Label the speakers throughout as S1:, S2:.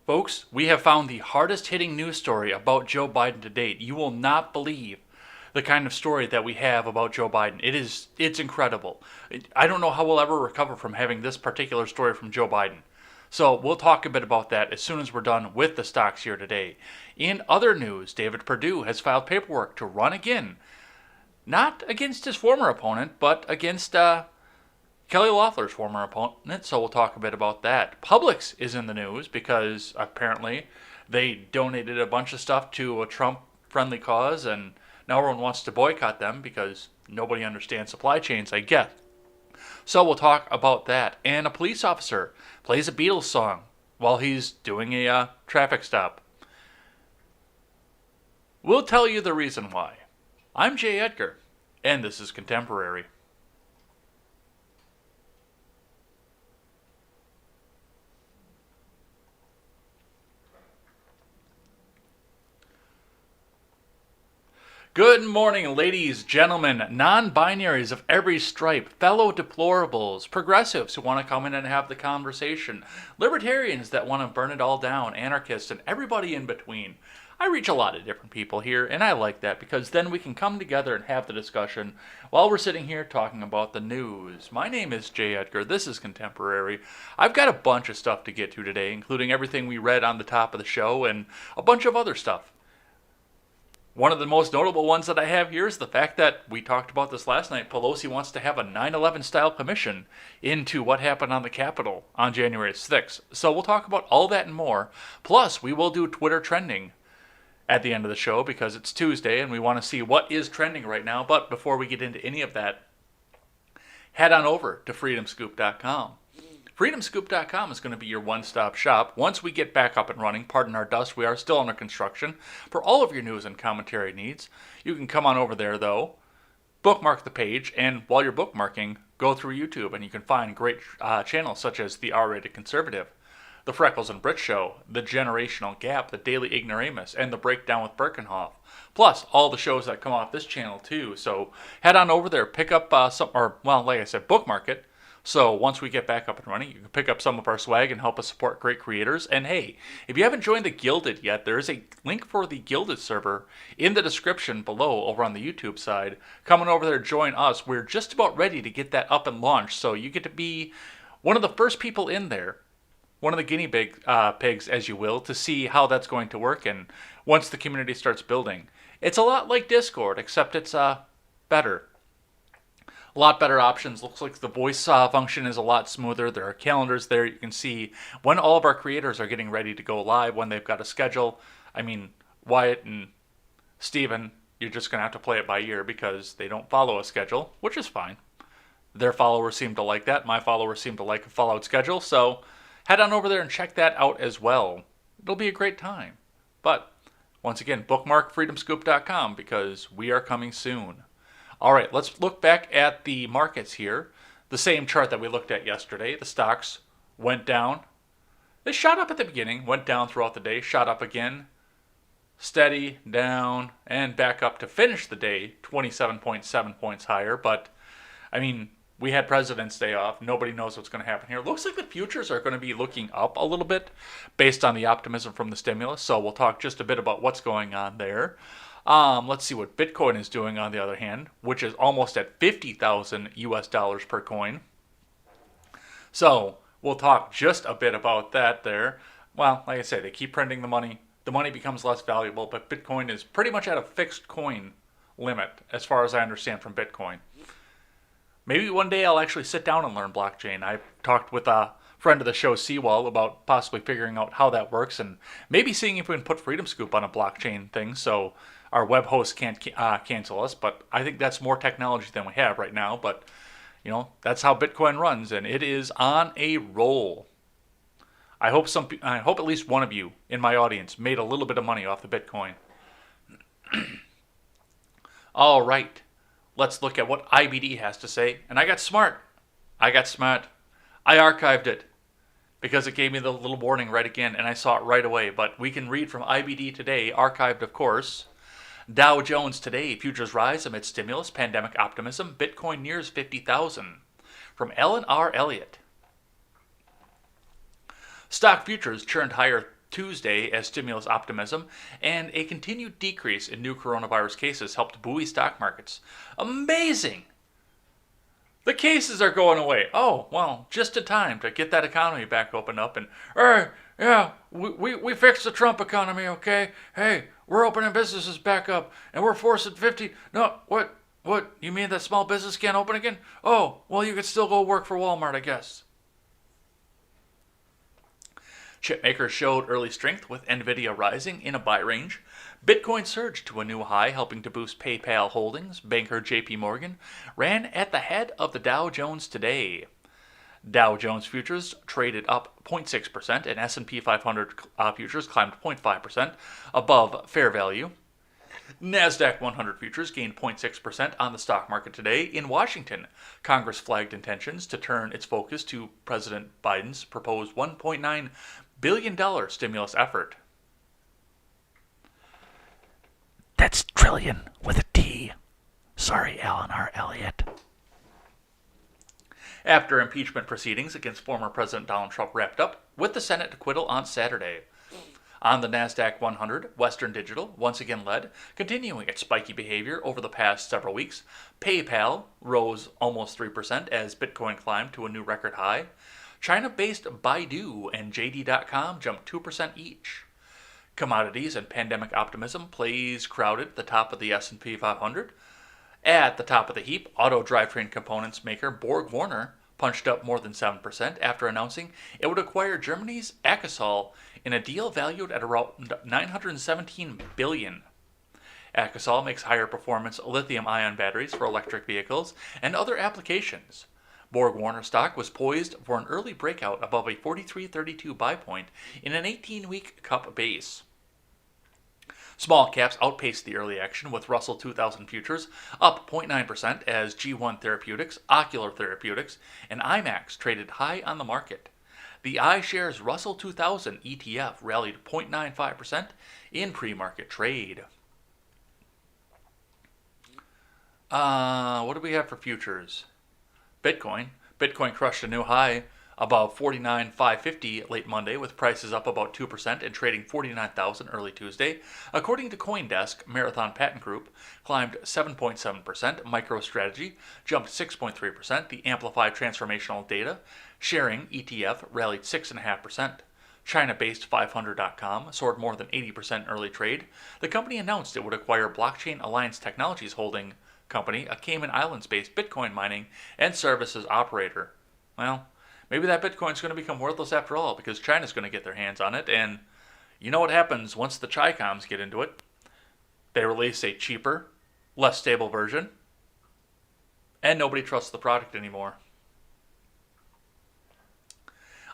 S1: Folks, we have found the hardest hitting news story about Joe Biden to date. You will not believe the kind of story that we have about Joe Biden. It's incredible. I don't know how we'll ever recover from having this particular story from Joe Biden. So we'll talk a bit about that as soon as we're done with the stocks here today. In other news, David Perdue has filed paperwork to run again. Not against his former opponent, but against Kelly Loeffler's former opponent, so we'll talk a bit about that. Publix is in the news because apparently they donated a bunch of stuff to a Trump-friendly cause, and now everyone wants to boycott them because nobody understands supply chains, I guess. So we'll talk about that. And a police officer plays a Beatles song while he's doing a traffic stop. We'll tell you the reason why. I'm Jay Edgar, and this is Contemporary. Good morning, ladies, gentlemen, non-binaries of every stripe, fellow deplorables, progressives who want to come in and have the conversation, libertarians that want to burn it all down, anarchists, and everybody in between. I reach a lot of different people here, and I like that because then we can come together and have the discussion while we're sitting here talking about the news. My name is Jay Edgar. This is Contemporary. I've got a bunch of stuff to get to today, including everything we read on the top of the show and a bunch of other stuff. One of the most notable ones that I have here is the fact that we talked about this last night. Pelosi wants to have a 9/11 style commission into what happened on the Capitol on January 6th. So we'll talk about all that and more. Plus, we will do Twitter trending at the end of the show because it's Tuesday and we want to see what is trending right now. But before we get into any of that, head on over to freedomscoop.com. FreedomScoop.com is going to be your one-stop shop. Once we get back up and running, pardon our dust, we are still under construction, for all of your news and commentary needs. You can come on over there, though, bookmark the page, and while you're bookmarking, go through YouTube, and you can find great channels such as The R-Rated Conservative, The Freckles and Brit Show, The Generational Gap, The Daily Ignoramus, and The Breakdown with Birkenhoff. Plus, all the shows that come off this channel, too. So head on over there, pick up like I said, bookmark it. So once we get back up and running, you can pick up some of our swag and help us support great creators. And hey, if you haven't joined the Gilded yet, there is a link for the Gilded server in the description below over on the YouTube side. Come on over there, join us. We're just about ready to get that up and launched. So you get to be one of the first people in there, one of the guinea pigs, as you will, to see how that's going to work. And once the community starts building, it's a lot like Discord, except it's better. A lot better options. Looks like the voice function is a lot smoother. There are calendars there. You can see when all of our creators are getting ready to go live, when they've got a schedule. I mean, Wyatt and Steven, you're just going to have to play it by ear because they don't follow a schedule, which is fine. Their followers seem to like that. My followers seem to like a followed schedule. So head on over there and check that out as well. It'll be a great time. But once again, bookmark freedomscoop.com because we are coming soon. All right, let's look back at the markets here. The same chart that we looked at yesterday. The stocks went down. They shot up at the beginning, went down throughout the day, shot up again, steady, down, and back up to finish the day 27.7 points higher. But, I mean, we had President's Day off. Nobody knows what's going to happen here. Looks like the futures are going to be looking up a little bit based on the optimism from the stimulus. So we'll talk just a bit about what's going on there. Let's see what Bitcoin is doing on the other hand, which is almost at 50,000 US dollars per coin. So we'll talk just a bit about that there. Well, like I say, they keep printing the money. The money becomes less valuable, but Bitcoin is pretty much at a fixed coin limit, as far as I understand from Bitcoin. Maybe one day I'll actually sit down and learn blockchain. I talked with a friend of the show, Seawall, about possibly figuring out how that works and maybe seeing if we can put Freedom Scoop on a blockchain thing so our web hosts can't cancel us. But I think that's more technology than we have right now. But, you know, that's how Bitcoin runs, and it is on a roll. I hope at least one of you in my audience made a little bit of money off the Bitcoin. All right, let's look at what IBD has to say. And I got smart. I archived it because it gave me the little warning right again, and I saw it right away. But we can read from IBD today, archived, of course. Dow Jones today, futures rise amid stimulus, pandemic optimism. Bitcoin nears 50,000. From Ellen R. Elliott. Stock futures churned higher Tuesday as stimulus optimism and a continued decrease in new coronavirus cases helped buoy stock markets. Amazing! The cases are going away. Oh, well, just in time to get that economy back opened up. And, yeah, we fixed the Trump economy, okay? Hey, we're opening businesses back up, and we're forcing 50... No, what? You mean that small business can't open again? Oh, well, you can still go work for Walmart, I guess. Chip makers showed early strength with Nvidia rising in a buy range. Bitcoin surged to a new high, helping to boost PayPal holdings. Banker JP Morgan ran at the head of the Dow Jones today. Dow Jones futures traded up 0.6% and S&P 500 futures climbed 0.5% above fair value. NASDAQ 100 futures gained 0.6% on the stock market today. In Washington, Congress flagged intentions to turn its focus to President Biden's proposed $1.9 billion stimulus effort. That's trillion with a T. Sorry, Alan R. Elliott. After impeachment proceedings against former President Donald Trump wrapped up with the Senate acquittal on Saturday. On the NASDAQ 100, Western Digital once again led, continuing its spiky behavior over the past several weeks. PayPal rose almost 3% as Bitcoin climbed to a new record high. China-based Baidu and JD.com jumped 2% each. Commodities and pandemic optimism plays crowded at the top of the S&P 500. At the top of the heap, auto drivetrain components maker BorgWarner punched up more than 7% after announcing it would acquire Germany's Akasol in a deal valued at around $917 billion. Akasol makes higher performance lithium-ion batteries for electric vehicles and other applications. BorgWarner stock was poised for an early breakout above a 43.32 buy point in an 18-week cup base. Small caps outpaced the early action with Russell 2000 futures up 0.9% as G1 Therapeutics, Ocular Therapeutics, and IMAX traded high on the market. The iShares Russell 2000 ETF rallied 0.95% in pre-market trade. What do we have for futures? Bitcoin crushed a new high above 49,550 late Monday, with prices up about 2% and trading 49,000 early Tuesday. According to CoinDesk, Marathon Patent Group climbed 7.7%, MicroStrategy jumped 6.3%, the Amplify Transformational Data Sharing ETF rallied 6.5%. China-based 500.com soared more than 80% early trade. The company announced it would acquire Blockchain Alliance Technologies holding company, a Cayman Islands-based Bitcoin mining and services operator. Well, maybe that Bitcoin's going to become worthless after all because China's going to get their hands on it, and you know what happens once the Chi-Coms get into it. They release a cheaper, less stable version, and nobody trusts the product anymore.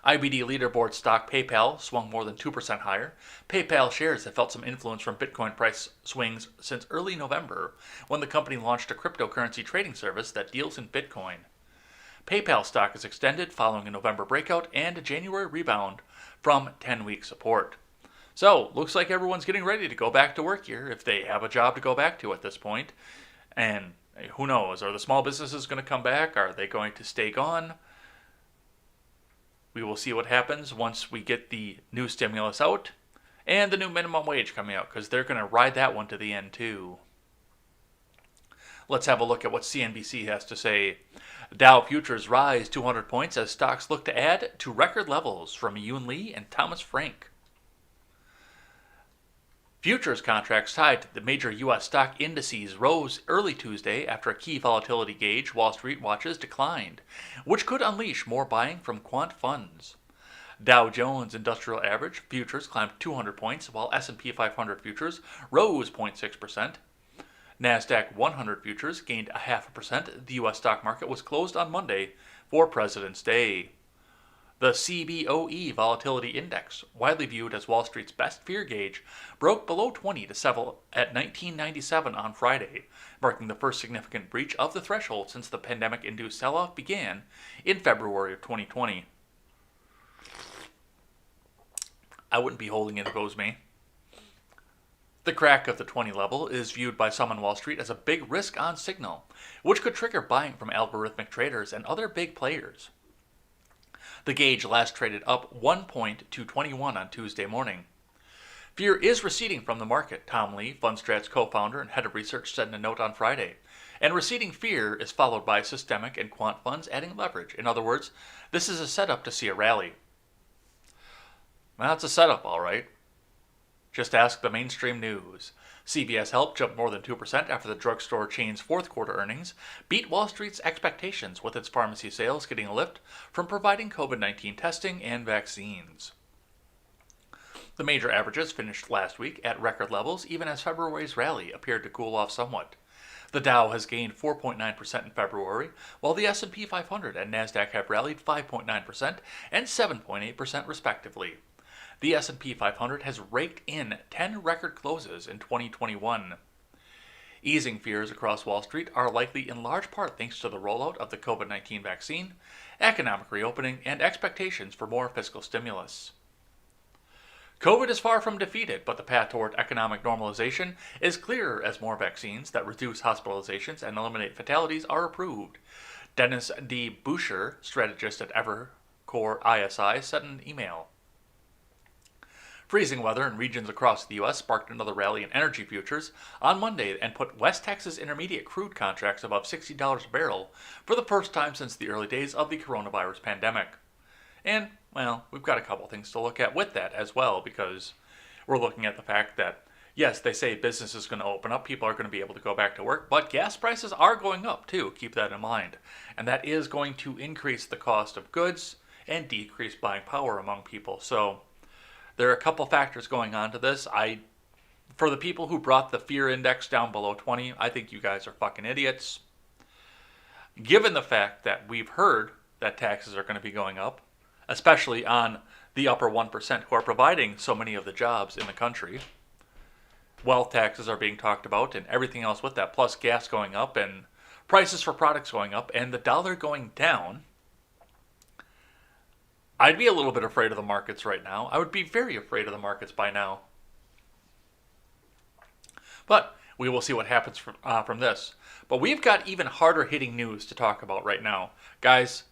S1: IBD leaderboard stock PayPal swung more than 2% higher. PayPal shares have felt some influence from Bitcoin price swings since early November, when the company launched a cryptocurrency trading service that deals in Bitcoin. PayPal stock is extended following a November breakout and a January rebound from 10-week support. So, looks like everyone's getting ready to go back to work here if they have a job to go back to at this point. And who knows, are the small businesses going to come back? Are they going to stay gone? We will see what happens once we get the new stimulus out and the new minimum wage coming out, because they're going to ride that one to the end too. Let's have a look at what CNBC has to say. Dow futures rise 200 points as stocks look to add to record levels from Yoon Lee and Thomas Frank. Futures contracts tied to the major U.S. stock indices rose early Tuesday after a key volatility gauge, Wall Street watches, declined, which could unleash more buying from quant funds. Dow Jones Industrial Average futures climbed 200 points, while S&P 500 futures rose 0.6%. NASDAQ 100 futures gained 0.5%. The U.S. stock market was closed on Monday for President's Day. The CBOE Volatility Index, widely viewed as Wall Street's best fear gauge, broke below 20 to settle at 1997 on Friday, marking the first significant breach of the threshold since the pandemic-induced sell-off began in February of 2020. I wouldn't be holding it if it was me. The crack of the 20 level is viewed by some on Wall Street as a big risk-on signal, which could trigger buying from algorithmic traders and other big players. The gauge last traded up 1 point to 21 on Tuesday morning. Fear is receding from the market, Tom Lee, Fundstrat's co-founder and head of research, said in a note on Friday. And receding fear is followed by systemic and quant funds adding leverage. In other words, this is a setup to see a rally. Well, it's a setup, all right. Just ask the mainstream news. CVS Health jumped more than 2% after the drugstore chain's fourth quarter earnings beat Wall Street's expectations, with its pharmacy sales getting a lift from providing COVID-19 testing and vaccines. The major averages finished last week at record levels, even as February's rally appeared to cool off somewhat. The Dow has gained 4.9% in February, while the S&P 500 and Nasdaq have rallied 5.9% and 7.8% respectively. The S&P 500 has raked in 10 record closes in 2021. Easing fears across Wall Street are likely in large part thanks to the rollout of the COVID-19 vaccine, economic reopening, and expectations for more fiscal stimulus. COVID is far from defeated, but the path toward economic normalization is clearer as more vaccines that reduce hospitalizations and eliminate fatalities are approved. Dennis D. Boucher, strategist at Evercore ISI, said in an email. Freezing weather in regions across the U.S. sparked another rally in energy futures on Monday and put West Texas Intermediate crude contracts above $60 a barrel for the first time since the early days of the coronavirus pandemic. And, well, we've got a couple things to look at with that as well, because we're looking at the fact that, yes, they say business is going to open up, people are going to be able to go back to work, but gas prices are going up too, keep that in mind. And that is going to increase the cost of goods and decrease buying power among people. So there are a couple factors going on to this. For the people who brought the fear index down below 20, I think you guys are fucking idiots. Given the fact that we've heard that taxes are going to be going up, especially on the upper 1% who are providing so many of the jobs in the country. Wealth taxes are being talked about and everything else with that, plus gas going up and prices for products going up and the dollar going down. I'd be a little bit afraid of the markets right now. I would be very afraid of the markets by now. But we will see what happens from this. But we've got even harder hitting news to talk about right now. Guys,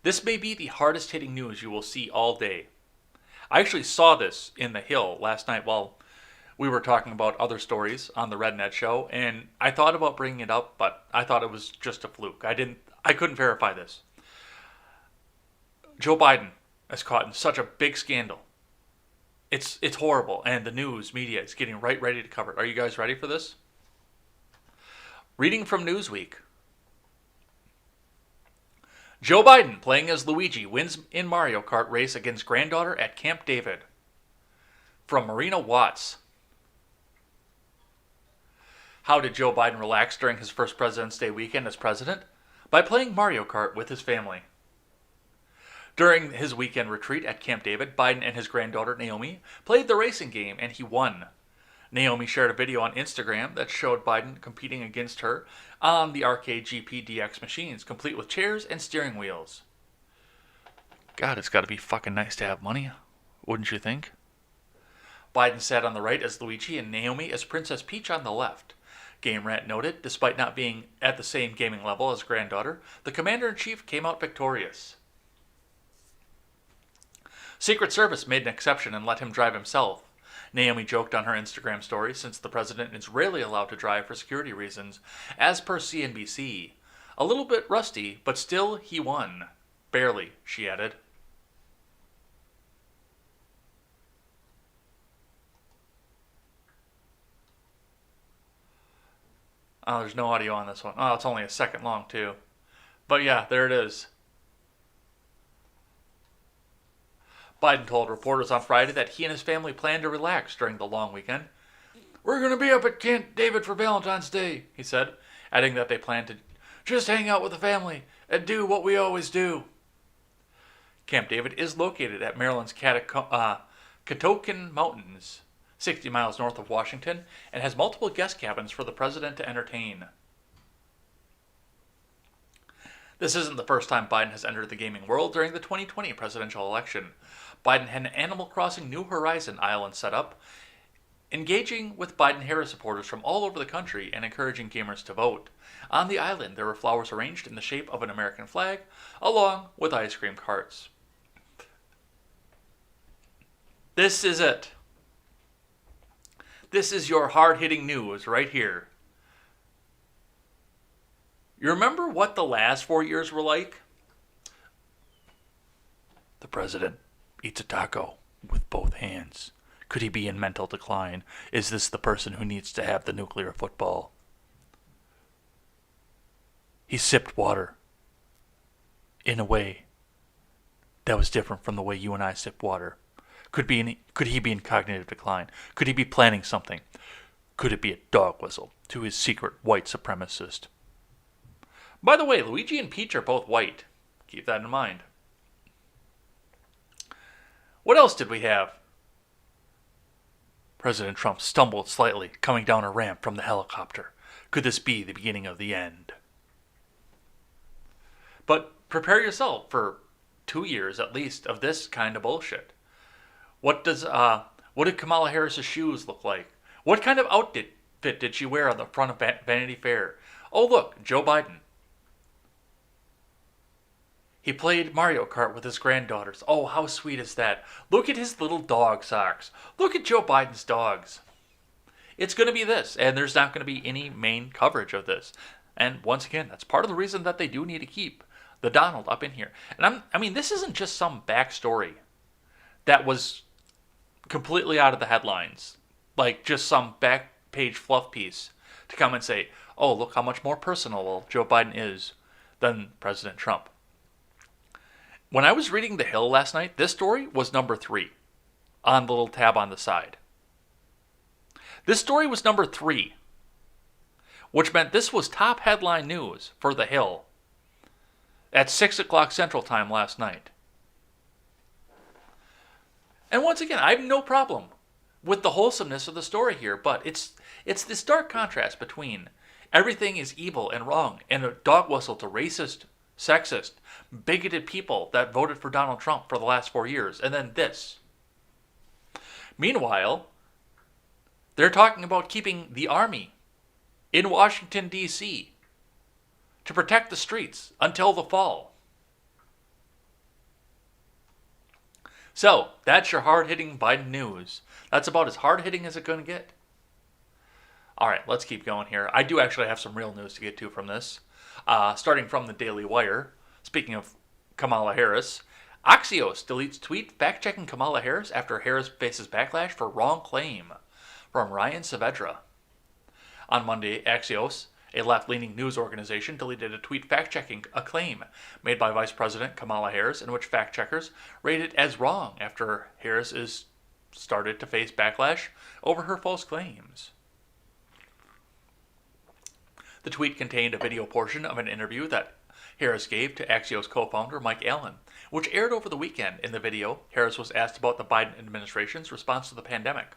S1: this may be the hardest hitting news you will see all day. I actually saw this in The Hill last night while we were talking about other stories on the RedNet show, and I thought about bringing it up, but I thought it was just a fluke. I couldn't verify this. Joe Biden is caught in such a big scandal. It's horrible, and the news media is getting ready to cover it. Are you guys ready for this? Reading from Newsweek. Joe Biden, playing as Luigi, wins in Mario Kart race against granddaughter at Camp David. From Marina Watts. How did Joe Biden relax during his first President's Day weekend as president? By playing Mario Kart with his family. During his weekend retreat at Camp David, Biden and his granddaughter Naomi played the racing game and he won. Naomi shared a video on Instagram that showed Biden competing against her on the arcade GP DX machines, complete with chairs and steering wheels. God, it's got to be fucking nice to have money, wouldn't you think? Biden sat on the right as Luigi and Naomi as Princess Peach on the left. Game Rant noted, despite not being at the same gaming level as granddaughter, the commander-in-chief came out victorious. Secret Service made an exception and let him drive himself. Naomi joked on her Instagram story since the president is rarely allowed to drive for security reasons, as per CNBC. A little bit rusty, but still he won. Barely, she added. Oh, there's no audio on this one. Oh, it's only a second long, too. But yeah, there it is. Biden told reporters on Friday that he and his family plan to relax during the long weekend. We're going to be up at Camp David for Valentine's Day, he said, adding that they plan to just hang out with the family and do what we always do. Camp David is located at Maryland's Catoctin Mountains, 60 miles north of Washington, and has multiple guest cabins for the president to entertain. This isn't the first time Biden has entered the gaming world during the 2020 presidential election. Biden had an Animal Crossing New Horizon island set up, engaging with Biden-Harris supporters from all over the country and encouraging gamers to vote. On the island, there were flowers arranged in the shape of an American flag, along with ice cream carts. This is it. This is your hard-hitting news right here. You remember what the last 4 years were like? The president eats a taco with both hands. Could he be in mental decline? Is this the person who needs to have the nuclear football? He sipped water in a way that was different from the way you and I sip water. Could he be in cognitive decline? Could he be planning something? Could it be a dog whistle to his secret white supremacist? By the way, Luigi and Peach are both white. Keep that in mind. What else did we have? President Trump stumbled slightly, coming down a ramp from the helicopter. Could this be the beginning of the end? But prepare yourself for 2 years at least of this kind of bullshit. What did Kamala Harris's shoes look like? What kind of outfit did she wear on the front of Vanity Fair? Oh look, Joe Biden. He played Mario Kart with his granddaughters. Oh, how sweet is that? Look at his little dog socks. Look at Joe Biden's dogs. It's going to be this, and there's not going to be any main coverage of this. And once again, that's part of the reason that they do need to keep the Donald up in here. And I mean, this isn't just some backstory that was completely out of the headlines, like just some back page fluff piece to come and say, oh, look how much more personal Joe Biden is than President Trump. When I was reading The Hill last night, this story was number 3 on the little tab on the side. This story was number 3, which meant this was top headline news for The Hill at 6 o'clock Central Time last night. And once again, I have no problem with the wholesomeness of the story here, but it's this dark contrast between everything is evil and wrong and a dog whistle to racist, sexist, bigoted people that voted for Donald Trump for the last 4 years, and then this. Meanwhile, they're talking about keeping the army in Washington, D.C. to protect the streets until the fall. So, that's your hard-hitting Biden news. That's about as hard-hitting as it's going to get. All right, let's keep going here. I do actually have some real news to get to from this. Starting from the Daily Wire, speaking of Kamala Harris, Axios deletes tweet fact-checking Kamala Harris after Harris faces backlash for wrong claim, from Ryan Saavedra. On Monday, Axios, a left-leaning news organization, deleted a tweet fact-checking a claim made by Vice President Kamala Harris in which fact-checkers rated it as wrong after Harris started to face backlash over her false claims. The tweet contained a video portion of an interview that Harris gave to Axios co-founder Mike Allen, which aired over the weekend. In the video, Harris was asked about the Biden administration's response to the pandemic.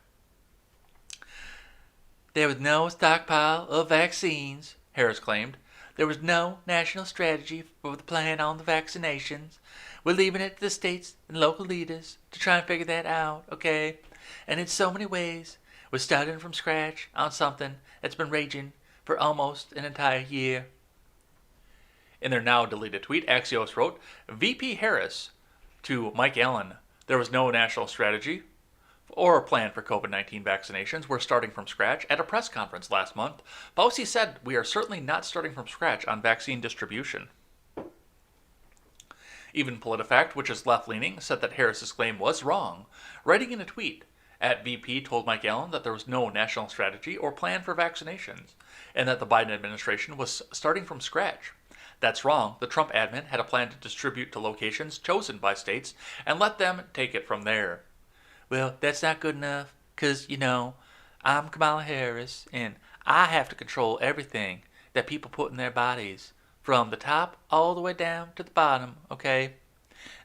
S1: There was no stockpile of vaccines, Harris claimed. There was no national strategy for the plan on the vaccinations. We're leaving it to the states and local leaders to try and figure that out, okay? And in so many ways, we're starting from scratch on something that's been raging for almost an entire year. In their now deleted tweet, Axios wrote, VP Harris to Mike Allen, there was no national strategy or a plan for COVID-19 vaccinations. We're starting from scratch. At a press conference last month, Fauci said we are certainly not starting from scratch on vaccine distribution. Even PolitiFact, which is left-leaning, said that Harris's claim was wrong, writing in a tweet, VP told Mike Allen that there was no national strategy or plan for vaccinations, and that the Biden administration was starting from scratch. That's wrong. The Trump admin had a plan to distribute to locations chosen by states and let them take it from there. Well, that's not good enough, because, I'm Kamala Harris, and I have to control everything that people put in their bodies, from the top all the way down to the bottom, okay?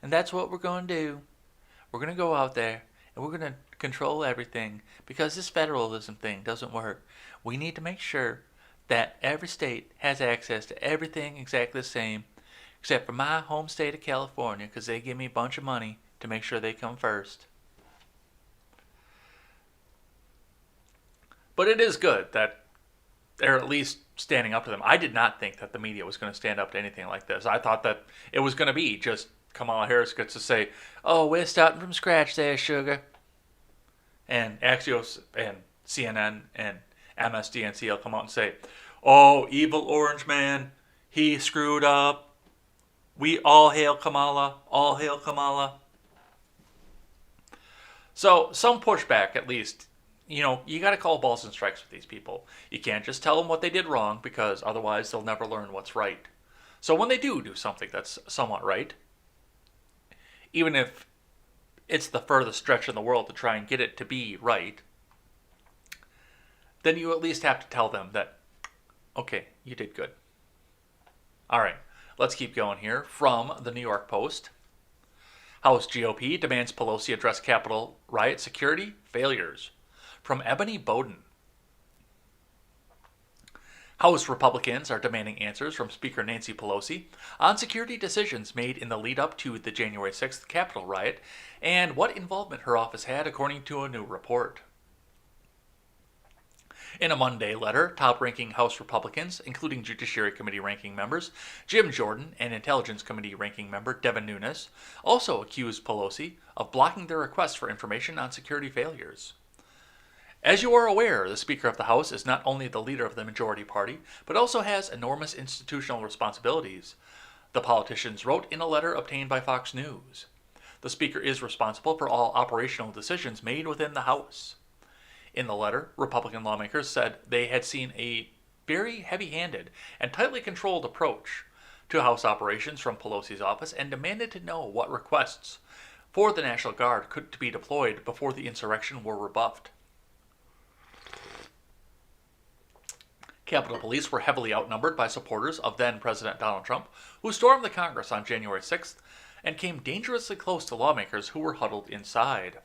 S1: And that's what we're going to do. We're going to go out there, and we're going to control everything, because this federalism thing doesn't work. We need to make sure that every state has access to everything exactly the same, except for my home state of California, because they give me a bunch of money to make sure they come first. But it is good that they're at least standing up to them. I did not think that the media was going to stand up to anything like this. I thought that it was going to be just Kamala Harris gets to say, oh, we're starting from scratch there, sugar. And Axios and CNN and MSDNC will come out and say, "Oh, evil orange man, he screwed up. We all hail Kamala, all hail Kamala." So some pushback, at least. You got to call balls and strikes with these people. You can't just tell them what they did wrong, because otherwise they'll never learn what's right. So when they do something that's somewhat right, even if it's the furthest stretch in the world to try and get it to be right, then you at least have to tell them that, okay, you did good. All right, let's keep going here. From the New York Post. House GOP demands Pelosi address Capitol riot security failures. From Ebony Bowden. House Republicans are demanding answers from Speaker Nancy Pelosi on security decisions made in the lead up to the January 6th Capitol riot and what involvement her office had, according to a new report. In a Monday letter, top-ranking House Republicans, including Judiciary Committee ranking members Jim Jordan and Intelligence Committee ranking member Devin Nunes, also accused Pelosi of blocking their requests for information on security failures. As you are aware, the Speaker of the House is not only the leader of the majority party, but also has enormous institutional responsibilities, the politicians wrote in a letter obtained by Fox News. The Speaker is responsible for all operational decisions made within the House. In the letter, Republican lawmakers said they had seen a very heavy-handed and tightly controlled approach to House operations from Pelosi's office and demanded to know what requests for the National Guard could be deployed before the insurrection were rebuffed. Capitol Police were heavily outnumbered by supporters of then-President Donald Trump, who stormed the Congress on January 6th and came dangerously close to lawmakers who were huddled inside.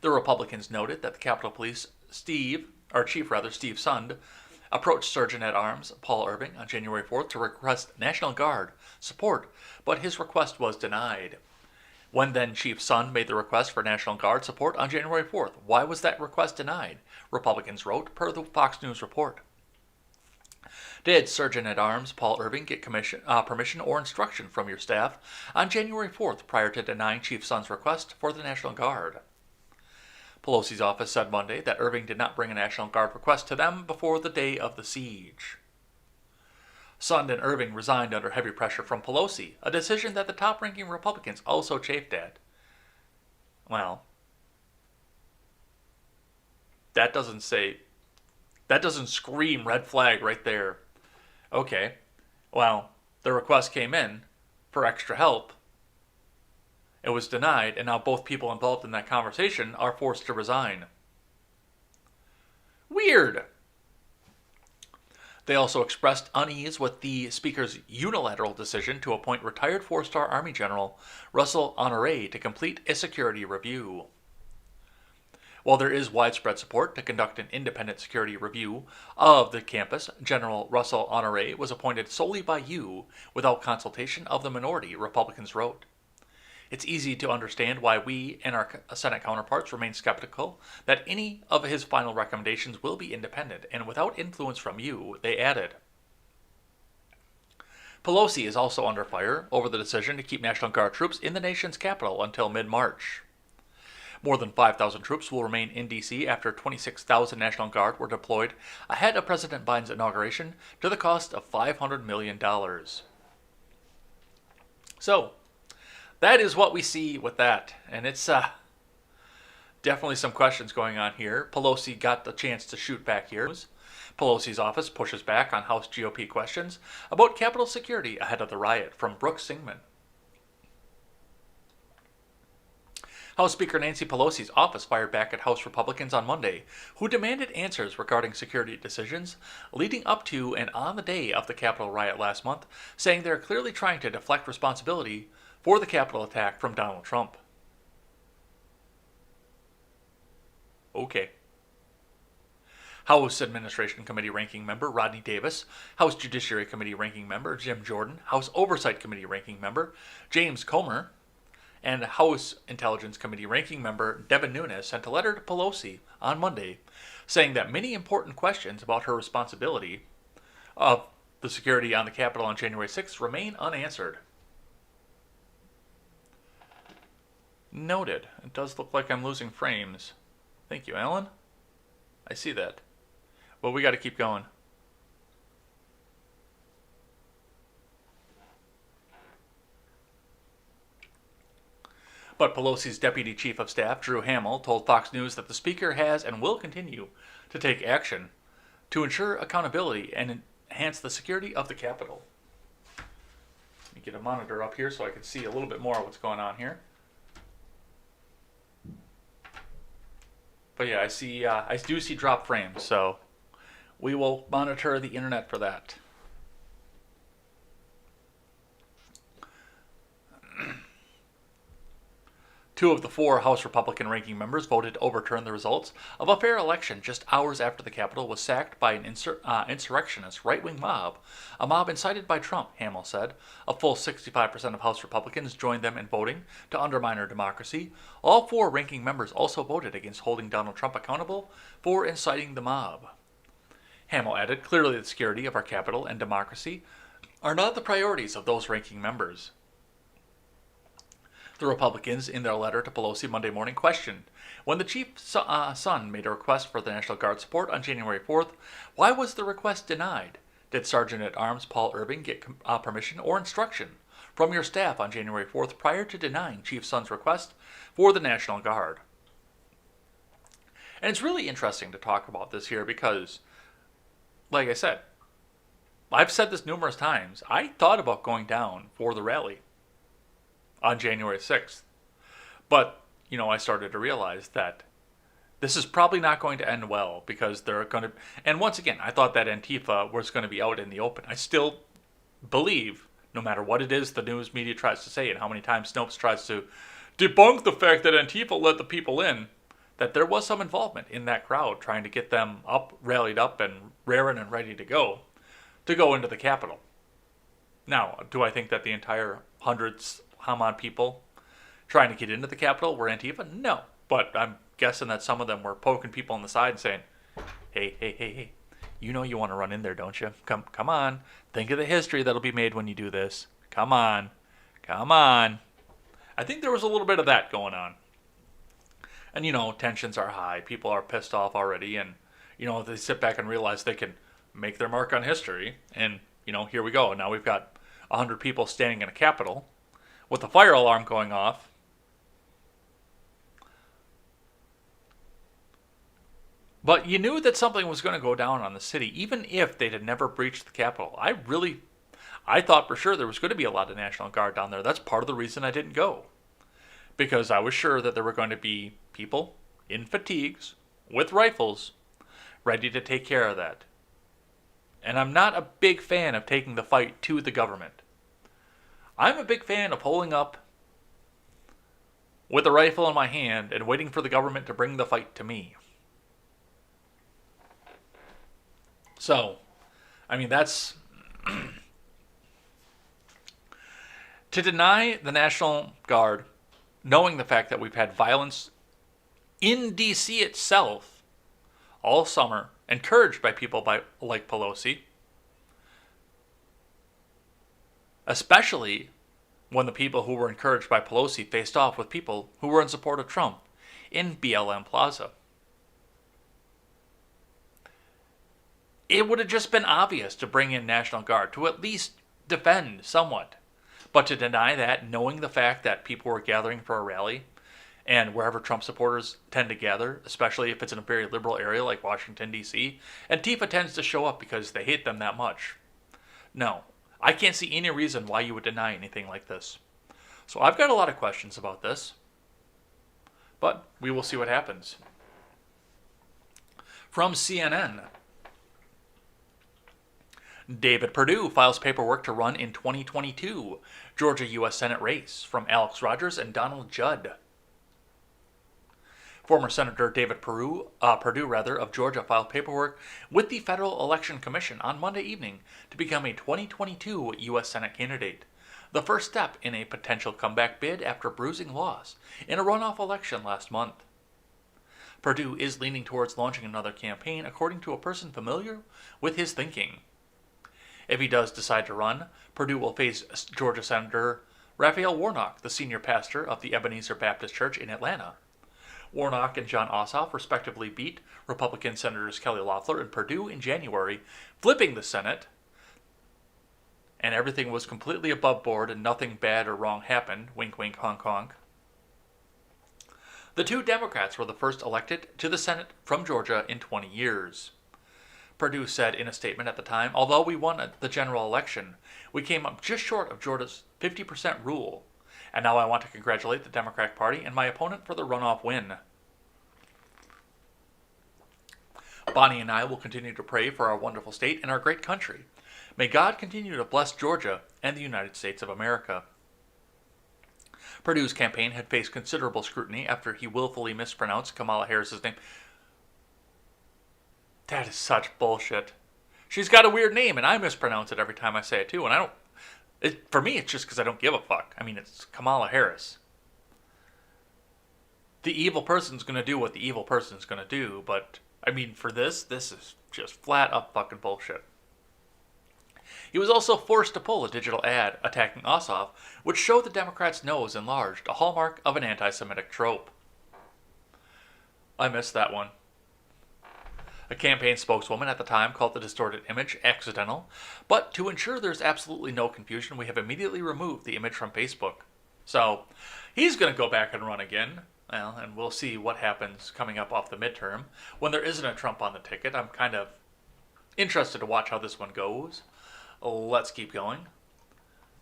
S1: The Republicans noted that the Capitol Police Chief Sund approached Sergeant-at-Arms Paul Irving on January 4th to request National Guard support, but his request was denied. When then Chief Sund made the request for National Guard support on January 4th, why was that request denied? Republicans wrote, per the Fox News report. Did Sergeant-at-Arms Paul Irving get permission or instruction from your staff on January 4th prior to denying Chief Sund's request for the National Guard? Pelosi's office said Monday that Irving did not bring a National Guard request to them before the day of the siege. Sund and Irving resigned under heavy pressure from Pelosi, a decision that the top-ranking Republicans also chafed at. Well, that doesn't scream red flag right there. Okay, well, the request came in for extra help. It was denied, and now both people involved in that conversation are forced to resign. Weird. They also expressed unease with the Speaker's unilateral decision to appoint retired four-star Army General Russell Honore to complete a security review. While there is widespread support to conduct an independent security review of the campus, General Russell Honore was appointed solely by you without consultation of the minority, Republicans wrote. It's easy to understand why we and our Senate counterparts remain skeptical that any of his final recommendations will be independent and without influence from you, they added. Pelosi is also under fire over the decision to keep National Guard troops in the nation's capital until mid-March. More than 5,000 troops will remain in D.C. after 26,000 National Guard were deployed ahead of President Biden's inauguration to the cost of $500 million. So, that is what we see with that, and it's definitely some questions going on here. Pelosi got the chance to shoot back here. Pelosi's office pushes back on House GOP questions about Capitol security ahead of the riot, from Brooks Singman. House Speaker Nancy Pelosi's office fired back at House Republicans on Monday, who demanded answers regarding security decisions leading up to and on the day of the Capitol riot last month, saying they're clearly trying to deflect responsibility for the Capitol attack from Donald Trump. Okay. House Administration Committee Ranking Member Rodney Davis, House Judiciary Committee Ranking Member Jim Jordan, House Oversight Committee Ranking Member James Comer, and House Intelligence Committee Ranking Member Devin Nunes sent a letter to Pelosi on Monday saying that many important questions about her responsibility of the security on the Capitol on January 6th remain unanswered. Noted. It does look like I'm losing frames. Thank you, Alan. I see that. But we got to keep going. But Pelosi's deputy chief of staff, Drew Hamill, told Fox News that the speaker has and will continue to take action to ensure accountability and enhance the security of the Capitol. Let me get a monitor up here so I can see a little bit more of what's going on here. But yeah, I do see drop frames, so we will monitor the internet for that. Two of the four House Republican ranking members voted to overturn the results of a fair election just hours after the Capitol was sacked by an insurrectionist right-wing mob, a mob incited by Trump, Hamill said. A full 65% of House Republicans joined them in voting to undermine our democracy. All four ranking members also voted against holding Donald Trump accountable for inciting the mob. Hamill added, clearly the security of our Capitol and democracy are not the priorities of those ranking members. The Republicans, in their letter to Pelosi Monday morning, questioned, when the chief's son made a request for the National Guard support on January 4th, why was the request denied? Did Sergeant-at-Arms Paul Irving get permission or instruction from your staff on January 4th prior to denying Chief Son's request for the National Guard? And it's really interesting to talk about this here because, like I said, I've said this numerous times, I thought about going down for the rally on January 6th. But, I started to realize that this is probably not going to end well because they're going to... And once again, I thought that Antifa was going to be out in the open. I still believe, no matter what it is the news media tries to say and how many times Snopes tries to debunk the fact that Antifa let the people in, that there was some involvement in that crowd trying to get them rallied up and raring and ready to go into the Capitol. Now, do I think that the entire hundreds Haman people trying to get into the Capitol were Antifa? No. But I'm guessing that some of them were poking people on the side and saying, hey, you know you want to run in there, don't you? Come on. Think of the history that'll be made when you do this. Come on. I think there was a little bit of that going on. And, tensions are high. People are pissed off already. And, they sit back and realize they can make their mark on history. And, here we go. Now we've got 100 people standing in a Capitol with the fire alarm going off. But you knew that something was going to go down on the city, even if they had never breached the Capitol. I thought for sure there was going to be a lot of National Guard down there. That's part of the reason I didn't go. Because I was sure that there were going to be people in fatigues with rifles ready to take care of that. And I'm not a big fan of taking the fight to the government. I'm a big fan of pulling up with a rifle in my hand and waiting for the government to bring the fight to me. So, that's... to deny the National Guard, knowing the fact that we've had violence in D.C. itself all summer, encouraged by people like Pelosi, especially when the people who were encouraged by Pelosi faced off with people who were in support of Trump in BLM Plaza. It would have just been obvious to bring in National Guard to at least defend somewhat. But to deny that, knowing the fact that people were gathering for a rally, and wherever Trump supporters tend to gather, especially if it's in a very liberal area like Washington, D.C., Antifa tends to show up because they hate them that much. No, I can't see any reason why you would deny anything like this. So I've got a lot of questions about this, but we will see what happens. From CNN, David Perdue files paperwork to run in 2022 Georgia U.S. Senate race, from Alex Rogers and Donald Judd. Former Senator David Perdue of Georgia filed paperwork with the Federal Election Commission on Monday evening to become a 2022 U.S. Senate candidate, the first step in a potential comeback bid after bruising loss in a runoff election last month. Perdue is leaning towards launching another campaign, according to a person familiar with his thinking. If he does decide to run, Perdue will face Georgia Senator Raphael Warnock, the senior pastor of the Ebenezer Baptist Church in Atlanta. Warnock and John Ossoff respectively beat Republican Senators Kelly Loeffler and Perdue in January, flipping the Senate, and everything was completely above board and nothing bad or wrong happened. Wink, wink, honk, honk. The two Democrats were the first elected to the Senate from Georgia in 20 years. Perdue said in a statement at the time, although we won the general election, we came up just short of Georgia's 50% rule. And now I want to congratulate the Democratic Party and my opponent for the runoff win. Bonnie and I will continue to pray for our wonderful state and our great country. May God continue to bless Georgia and the United States of America. Perdue's campaign had faced considerable scrutiny after he willfully mispronounced Kamala Harris's name. That is such bullshit. She's got a weird name, and I mispronounce it every time I say it too, and I don't... for me, it's just because I don't give a fuck. I mean, it's Kamala Harris. The evil person's going to do what the evil person's going to do, but, I mean, for this is just flat up fucking bullshit. He was also forced to pull a digital ad attacking Ossoff, which showed the Democrats' nose enlarged, a hallmark of an anti-Semitic trope. I missed that one. A campaign spokeswoman at the time called the distorted image accidental, but to ensure there's absolutely no confusion, we have immediately removed the image from Facebook. So, he's going to go back and run again. Well, and we'll see what happens coming up off the midterm. When there isn't a Trump on the ticket, I'm kind of interested to watch how this one goes. Let's keep going.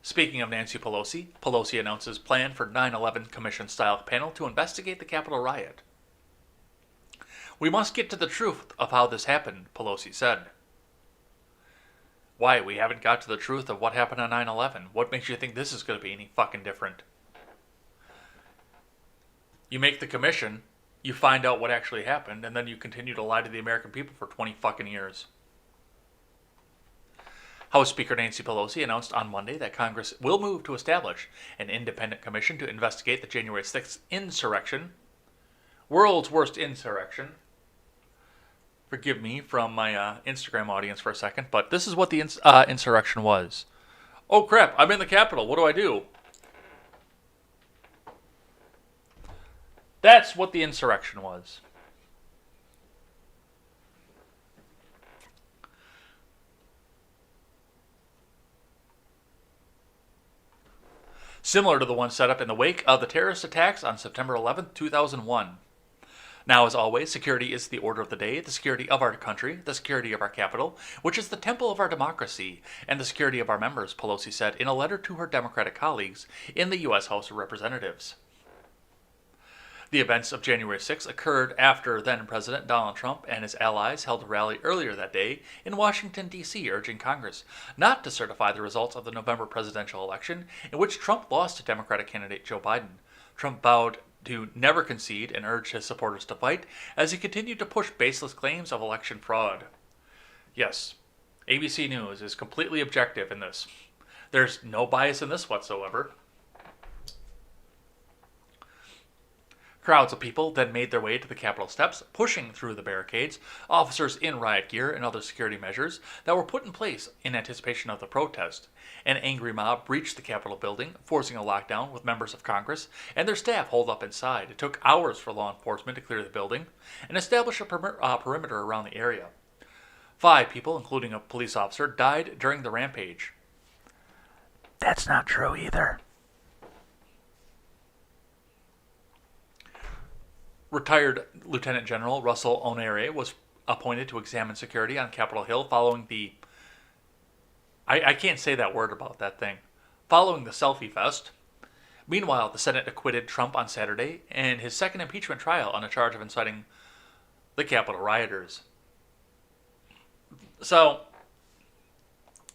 S1: Speaking of Nancy Pelosi, Pelosi announces plan for 9/11 Commission-style panel to investigate the Capitol riot. We must get to the truth of how this happened, Pelosi said. Why? We haven't got to the truth of what happened on 9/11. What makes you think this is going to be any fucking different? You make the commission, you find out what actually happened, and then you continue to lie to the American people for 20 fucking years. House Speaker Nancy Pelosi announced on Monday that Congress will move to establish an independent commission to investigate the January 6th insurrection. World's worst insurrection. Forgive me from my Instagram audience for a second, but this is what the insurrection was. Oh crap, I'm in the Capitol. What do I do? That's what the insurrection was. Similar to the one set up in the wake of the terrorist attacks on September 11th, 2001. Now, as always, security is the order of the day, the security of our country, the security of our capital, which is the temple of our democracy, and the security of our members, Pelosi said in a letter to her Democratic colleagues in the U.S. House of Representatives. The events of January 6 occurred after then-President Donald Trump and his allies held a rally earlier that day in Washington, D.C., urging Congress not to certify the results of the November presidential election, in which Trump lost to Democratic candidate Joe Biden. Trump vowed to never concede and urged his supporters to fight as he continued to push baseless claims of election fraud. Yes, ABC News is completely objective in this. There's no bias in this whatsoever. Crowds of people then made their way to the Capitol steps, pushing through the barricades, officers in riot gear and other security measures that were put in place in anticipation of the protest. An angry mob breached the Capitol building, forcing a lockdown with members of Congress and their staff holed up inside. It took hours for law enforcement to clear the building and establish a perimeter around the area. 5 people, including a police officer, died during the rampage. That's not true either. Retired Lieutenant General Russell Onere was appointed to examine security on Capitol Hill following the... I can't say that word about that thing. Following the selfie fest. Meanwhile, the Senate acquitted Trump on Saturday in his second impeachment trial on a charge of inciting the Capitol rioters. So,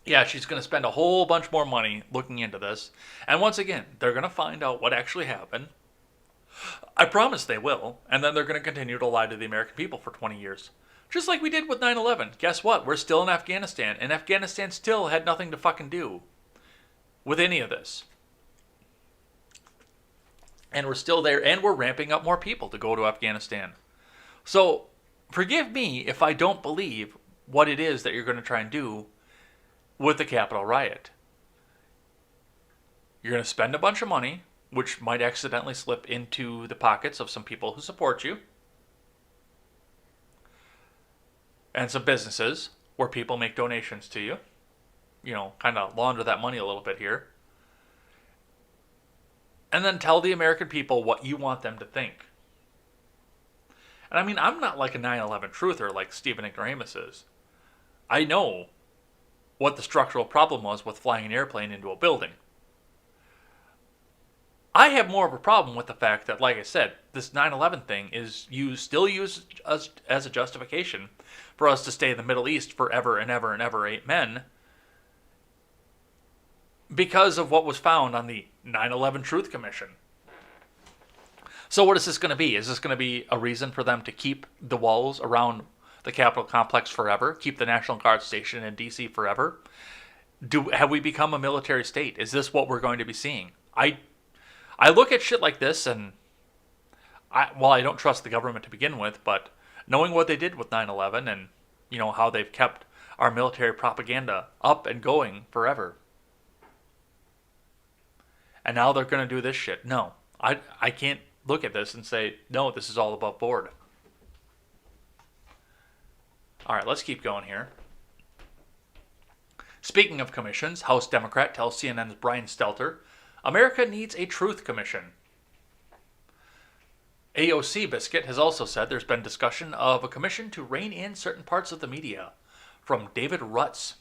S1: yeah, she's going to spend a whole bunch more money looking into this. And once again, they're going to find out what actually happened. I promise they will, and then they're going to continue to lie to the American people for 20 years. Just like we did with 9/11. Guess what? We're still in Afghanistan, and Afghanistan still had nothing to fucking do with any of this. And we're still there, and we're ramping up more people to go to Afghanistan. So, forgive me if I don't believe what it is that you're going to try and do with the Capitol riot. You're going to spend a bunch of money. which might accidentally slip into the pockets of some people who support you, and some businesses where people make donations to you. Kind of launder that money a little bit here. And then tell the American people what you want them to think. And I mean, I'm not like a 9/11 truther like Stephen Ignoramus is. I know what the structural problem was with flying an airplane into a building. I have more of a problem with the fact that, like I said, this 9/11 thing is still used as a justification for us to stay in the Middle East forever and ever and ever, amen, because of what was found on the 9/11 Truth Commission. So what is this going to be? Is this going to be a reason for them to keep the walls around the Capitol complex forever? Keep the National Guard station in D.C. forever? Have we become a military state? Is this what we're going to be seeing? I look at shit like this, and I don't trust the government to begin with, but knowing what they did with 9/11 and how they've kept our military propaganda up and going forever, and now they're going to do this shit. No, I can't look at this and say, no, this is all above board. All right, let's keep going here. Speaking of commissions, House Democrat tells CNN's Brian Stelter, America needs a truth commission. AOC Biscuit has also said there's been discussion of a commission to rein in certain parts of the media. From David Rutz.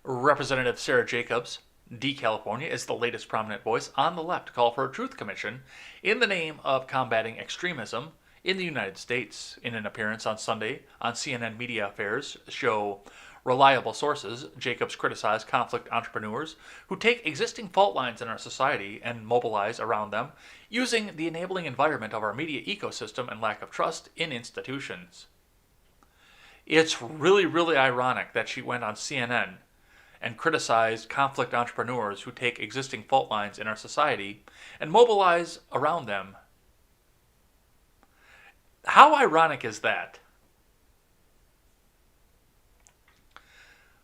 S1: Representative Sarah Jacobs, D. California, is the latest prominent voice on the left to call for a truth commission in the name of combating extremism in the United States. In an appearance on Sunday on CNN Media Affairs show Reliable Sources, Jacobs criticized conflict entrepreneurs who take existing fault lines in our society and mobilize around them using the enabling environment of our media ecosystem and lack of trust in institutions. It's really, really ironic that she went on CNN and criticized conflict entrepreneurs who take existing fault lines in our society and mobilize around them. How ironic is that?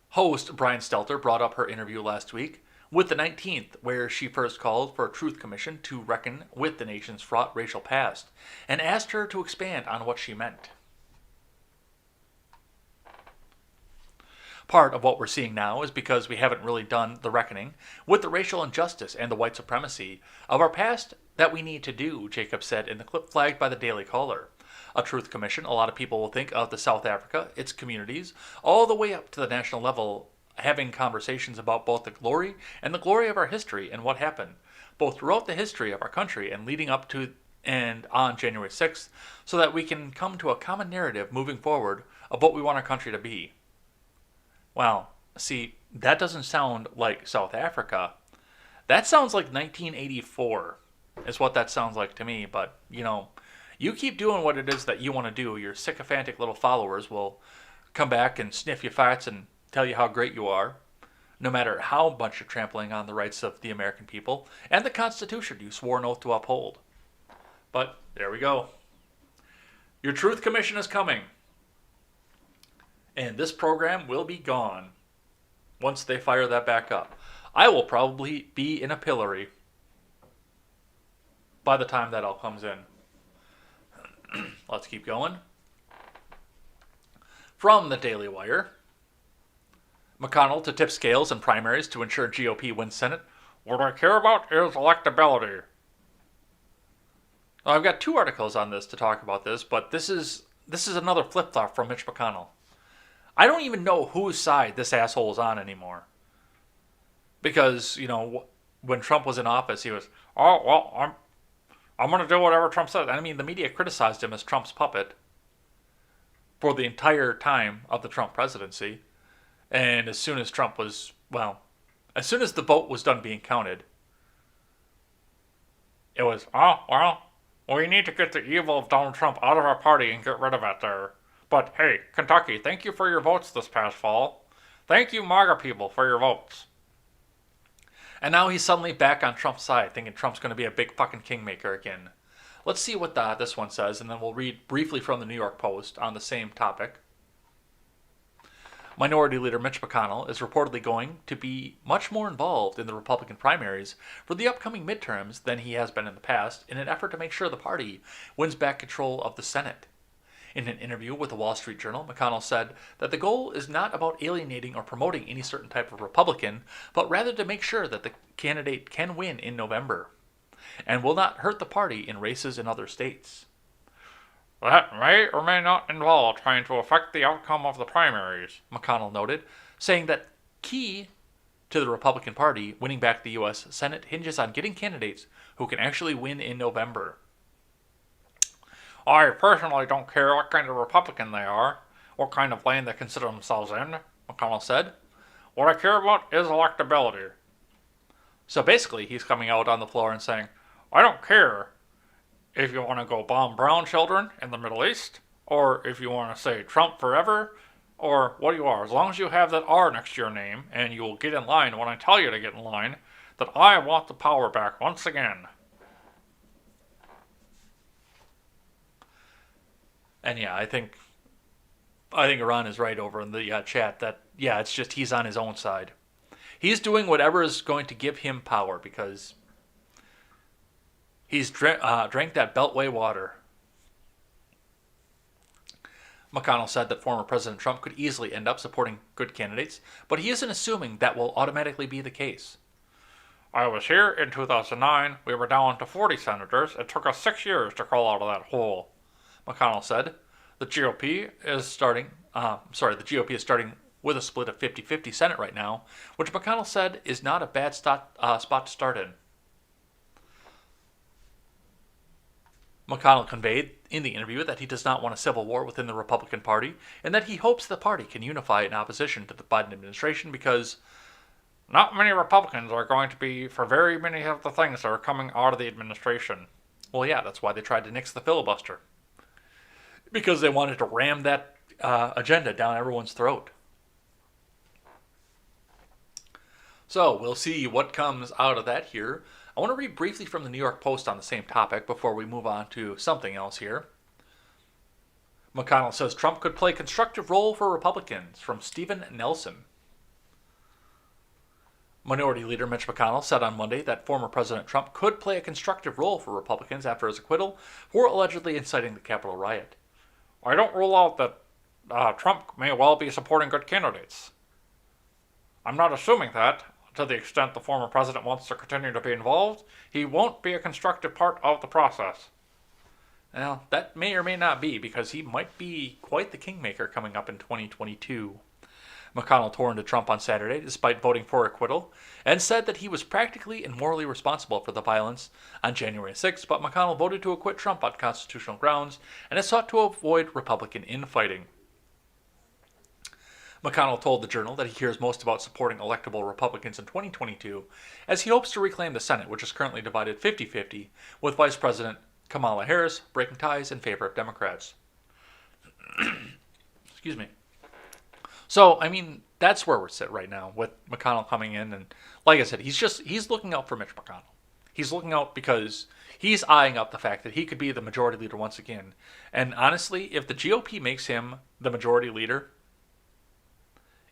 S1: Host Brian Stelter brought up her interview last week with the 19th, where she first called for a truth commission to reckon with the nation's fraught racial past, and asked her to expand on what she meant. Part of what we're seeing now is because we haven't really done the reckoning with the racial injustice and the white supremacy of our past that we need to do, Jacob said in the clip flagged by the Daily Caller. A truth commission, a lot of people will think of the South Africa, its communities, all the way up to the national level, having conversations about both the glory and the glory of our history and what happened, both throughout the history of our country and leading up to and on January 6th, so that we can come to a common narrative moving forward of what we want our country to be. Well, see, that doesn't sound like South Africa. That sounds like 1984 is what that sounds like to me, but, you keep doing what it is that you want to do. Your sycophantic little followers will come back and sniff your farts and tell you how great you are, no matter how much you're trampling on the rights of the American people and the Constitution you swore an oath to uphold. But there we go. Your Truth Commission is coming. And this program will be gone once they fire that back up. I will probably be in a pillory by the time that all comes in. Let's keep going. From the Daily Wire, McConnell to tip scales in primaries to ensure GOP wins Senate. What I care about is electability. Now, I've got two articles on this to talk about this, but this is another flip-flop from Mitch McConnell. I don't even know whose side this asshole is on anymore. Because, when Trump was in office, he was, oh, well, I'm going to do whatever Trump says. I mean, the media criticized him as Trump's puppet for the entire time of the Trump presidency. And as soon as as soon as the vote was done being counted, it was, we need to get the evil of Donald Trump out of our party and get rid of it there. But hey, Kentucky, thank you for your votes this past fall. Thank you, MAGA people, for your votes. And now he's suddenly back on Trump's side, thinking Trump's going to be a big fucking kingmaker again. Let's see what this one says, and then we'll read briefly from the New York Post on the same topic. Minority Leader Mitch McConnell is reportedly going to be much more involved in the Republican primaries for the upcoming midterms than he has been in the past in an effort to make sure the party wins back control of the Senate. In an interview with the Wall Street Journal, McConnell said that the goal is not about alienating or promoting any certain type of Republican, but rather to make sure that the candidate can win in November and will not hurt the party in races in other states. That may or may not involve trying to affect the outcome of the primaries, McConnell noted, saying that key to the Republican Party winning back the U.S. Senate hinges on getting candidates who can actually win in November. I personally don't care what kind of Republican they are, what kind of lane they consider themselves in, McConnell said. What I care about is electability. So basically, he's coming out on the floor and saying, I don't care if you want to go bomb brown children in the Middle East, or if you want to say Trump forever, or what you are. As long as you have that R next to your name, and you will get in line when I tell you to get in line, that I want the power back once again. And yeah, I think Iran is right over in the chat that, yeah, it's just he's on his own side. He's doing whatever is going to give him power because he's drank that Beltway water. McConnell said that former President Trump could easily end up supporting good candidates, but he isn't assuming that will automatically be the case. I was here in 2009. We were down to 40 senators. It took us 6 years to crawl out of that hole, McConnell said. The GOP is starting with a split of 50-50 Senate right now, which McConnell said is not a bad spot to start in. McConnell conveyed in the interview that he does not want a civil war within the Republican Party and that he hopes the party can unify in opposition to the Biden administration because not many Republicans are going to be for very many of the things that are coming out of the administration. Well, yeah, that's why they tried to nix the filibuster. Because they wanted to ram that agenda down everyone's throat. So, we'll see what comes out of that here. I want to read briefly from the New York Post on the same topic before we move on to something else here. McConnell says Trump could play constructive role for Republicans, from Stephen Nelson. Minority Leader Mitch McConnell said on Monday that former President Trump could play a constructive role for Republicans after his acquittal for allegedly inciting the Capitol riot. I don't rule out that Trump may well be supporting good candidates. I'm not assuming that. To the extent the former president wants to continue to be involved, he won't be a constructive part of the process. Well, that may or may not be, because he might be quite the kingmaker coming up in 2022. McConnell tore into Trump on Saturday, despite voting for acquittal, and said that he was practically and morally responsible for the violence on January 6th, but McConnell voted to acquit Trump on constitutional grounds and has sought to avoid Republican infighting. McConnell told the Journal that he cares most about supporting electable Republicans in 2022, as he hopes to reclaim the Senate, which is currently divided 50-50, with Vice President Kamala Harris breaking ties in favor of Democrats. Excuse me. So, I mean, that's where we're sitting right now, with McConnell coming in, and like I said, he's looking out for Mitch McConnell. He's looking out because he's eyeing up the fact that he could be the majority leader once again. And honestly, if the GOP makes him the majority leader,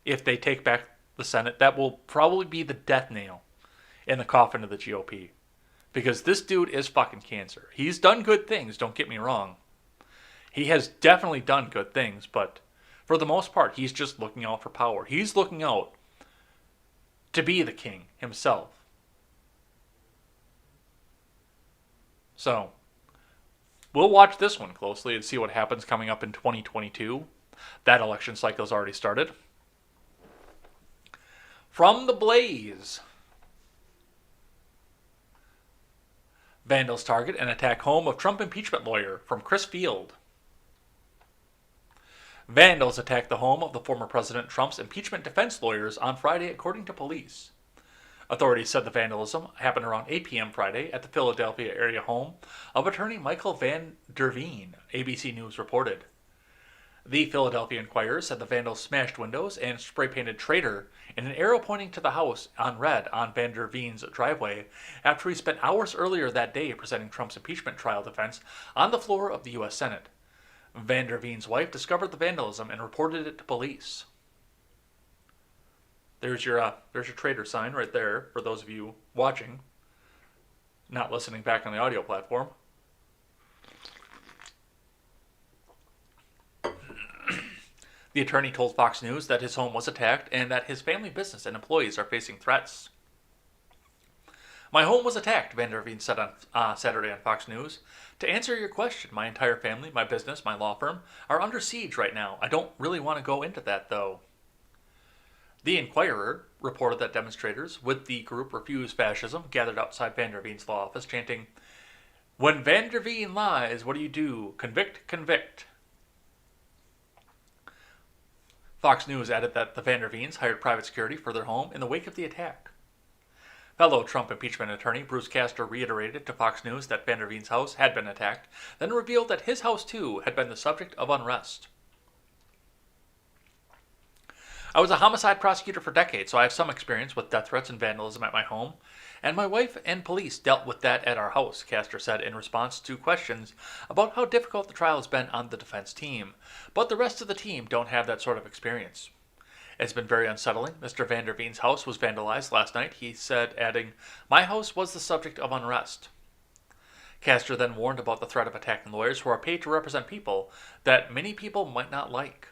S1: if they take back the Senate, that will probably be the death nail in the coffin of the GOP. Because this dude is fucking cancer. He's done good things, don't get me wrong. He has definitely done good things, but for the most part, he's just looking out for power. He's looking out to be the king himself. So, we'll watch this one closely and see what happens coming up in 2022. That election cycle has already started. From the Blaze. Vandals target and attack home of Trump impeachment lawyer, from Chris Field. Vandals attacked the home of the former President Trump's impeachment defense lawyers on Friday, according to police. Authorities said the vandalism happened around 8 p.m. Friday at the Philadelphia area home of attorney Michael Van Der Veen, ABC News reported. The Philadelphia Inquirer said the vandals smashed windows and spray-painted "Traitor" in an arrow pointing to the house on red on Van Der Veen's driveway after he spent hours earlier that day presenting Trump's impeachment trial defense on the floor of the U.S. Senate. Van Der Veen's wife discovered the vandalism and reported it to police. There's your trader sign right there for those of you watching, not listening back on the audio platform. The attorney told Fox News that his home was attacked and that his family business and employees are facing threats. My home was attacked, Vanderveen said on Saturday on Fox News. To answer your question, my entire family, my business, my law firm are under siege right now. I don't really want to go into that, though. The Inquirer reported that demonstrators with the group Refuse Fascism gathered outside Vanderveen's law office chanting, "When Vanderveen lies, what do? Convict, convict." Fox News added that the Vanderveens hired private security for their home in the wake of the attack. Fellow Trump impeachment attorney Bruce Castor reiterated to Fox News that Vanderveen's house had been attacked, then revealed that his house, too, had been the subject of unrest. I was a homicide prosecutor for decades, so I have some experience with death threats and vandalism at my home, and my wife and police dealt with that at our house, Castor said in response to questions about how difficult the trial has been on the defense team. But the rest of the team don't have that sort of experience. It's been very unsettling. Mr. Vanderveen's house was vandalized last night, he said, adding, "My house was the subject of unrest." Castor then warned about the threat of attacking lawyers who are paid to represent people that many people might not like.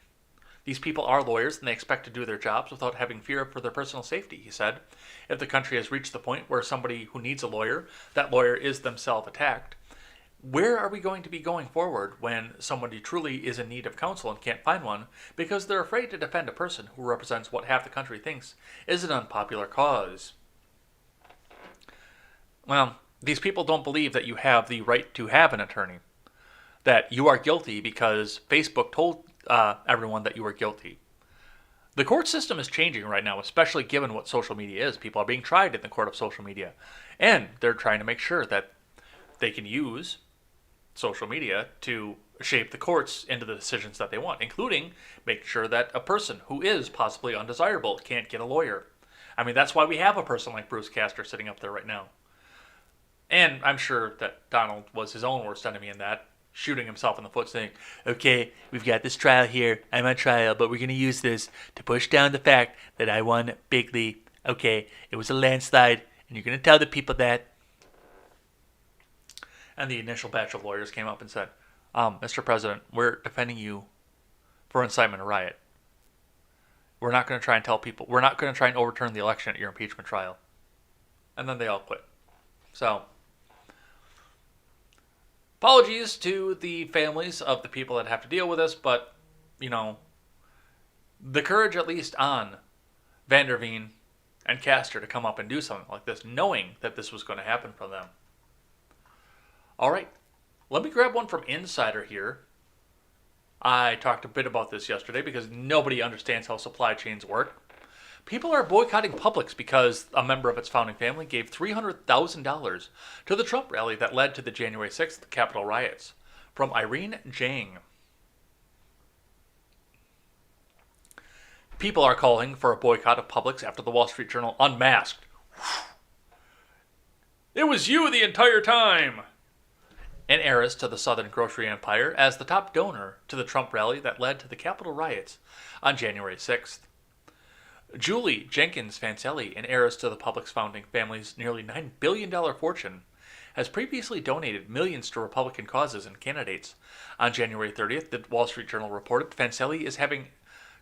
S1: These people are lawyers and they expect to do their jobs without having fear for their personal safety, he said. If the country has reached the point where somebody who needs a lawyer, that lawyer is themselves attacked, where are we going to be going forward when somebody truly is in need of counsel and can't find one because they're afraid to defend a person who represents what half the country thinks is an unpopular cause? Well, these people don't believe that you have the right to have an attorney, that you are guilty because Facebook told everyone that you were guilty. The court system is changing right now, especially given what social media is. People are being tried in the court of social media, and they're trying to make sure that they can use social media to shape the courts into the decisions that they want, including making sure that a person who is possibly undesirable can't get a lawyer. I mean, that's why we have a person like Bruce Castor sitting up there right now. And I'm sure that Donald was his own worst enemy in that, shooting himself in the foot saying, "Okay, we've got this trial here. I'm on trial, but we're going to use this to push down the fact that I won bigly. Okay, it was a landslide, and you're going to tell the people that." And the initial batch of lawyers came up and said, "Mr. President, we're defending you for incitement of riot. We're not going to try and tell people, we're not going to try and overturn the election at your impeachment trial." And then they all quit. So, apologies to the families of the people that have to deal with this, but, the courage at least on Vanderveen and Castor to come up and do something like this, knowing that this was going to happen from them. All right, let me grab one from Insider here. I talked a bit about this yesterday because nobody understands how supply chains work. People are boycotting Publix because a member of its founding family gave $300,000 to the Trump rally that led to the January 6th Capitol riots. From Irene Jang. People are calling for a boycott of Publix after the Wall Street Journal unmasked. "It was you the entire time!" An heiress to the Southern grocery empire as the top donor to the Trump rally that led to the Capitol riots on January 6th. Julie Jenkins Fancelli, an heiress to the Publix founding family's nearly $9 billion fortune, has previously donated millions to Republican causes and candidates. On January 30th, the Wall Street Journal reported Fancelli is having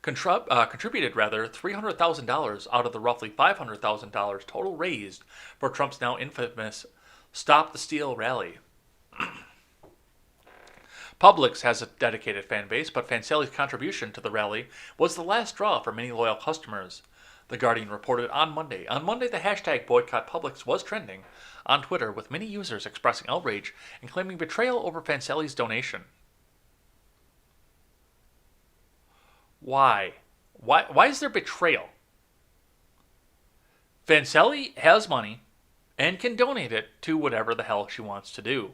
S1: contributed $300,000 out of the roughly $500,000 total raised for Trump's now infamous Stop the Steal rally. Publix has a dedicated fan base, but Fancelli's contribution to the rally was the last straw for many loyal customers. The Guardian reported on Monday. On Monday, the hashtag boycott Publix was trending on Twitter, with many users expressing outrage and claiming betrayal over Fancelli's donation. Why? Why is there betrayal? Fancelli has money and can donate it to whatever the hell she wants to do.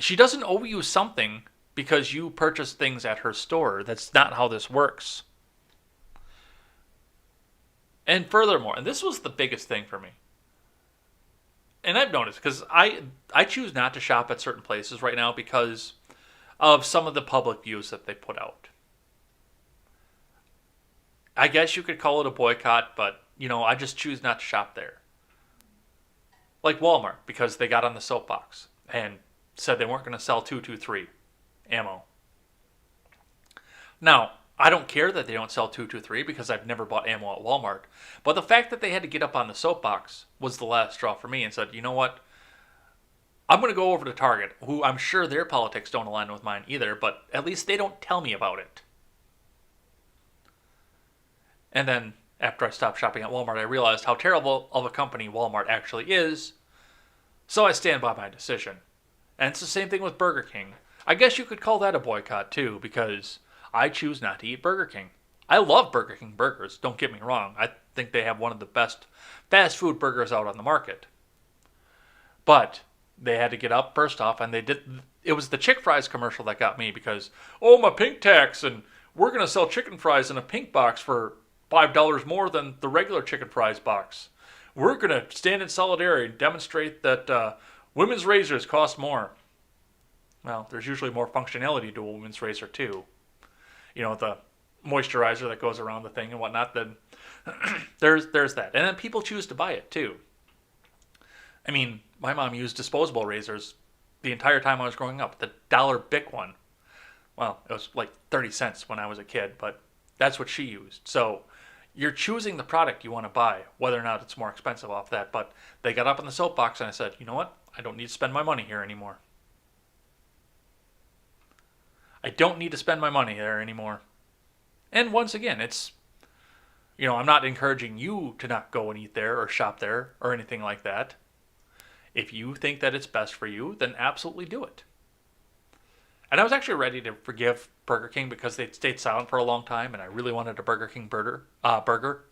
S1: She doesn't owe you something because you purchase things at her store. That's not how this works. And furthermore, and this was the biggest thing for me, and I've noticed because I choose not to shop at certain places right now because of some of the public views that they put out. I guess you could call it a boycott, but, I just choose not to shop there. Like Walmart, because they got on the soapbox and said they weren't going to sell 223 ammo. Now, I don't care that they don't sell 223 because I've never bought ammo at Walmart. But the fact that they had to get up on the soapbox was the last straw for me and said, you know what? I'm going to go over to Target, who I'm sure their politics don't align with mine either, but at least they don't tell me about it. And then, after I stopped shopping at Walmart, I realized how terrible of a company Walmart actually is, so I stand by my decision. And it's the same thing with Burger King. I guess you could call that a boycott too, because I choose not to eat Burger King. I love Burger King burgers, don't get me wrong. I think they have one of the best fast food burgers out on the market. But they had to get up first off, and it was the Chick fries commercial that got me because, oh, my pink tax, and we're going to sell chicken fries in a pink box for $5 more than the regular chicken fries box. We're going to stand in solidarity and demonstrate that women's razors cost more. Well, there's usually more functionality to a women's razor too. The moisturizer that goes around the thing and whatnot. Then there's that. And then people choose to buy it too. I mean, my mom used disposable razors the entire time I was growing up. The dollar Bic one. Well, it was like 30 cents when I was a kid, but that's what she used. So you're choosing the product you want to buy, whether or not it's more expensive off that. But they got up on the soapbox and I said, you know what? I don't need to spend my money here anymore. I don't need to spend my money there anymore. And once again, it's, I'm not encouraging you to not go and eat there or shop there or anything like that. If you think that it's best for you, then absolutely do it. And I was actually ready to forgive Burger King because they stayed silent for a long time, and I really wanted a Burger King burger. Burger.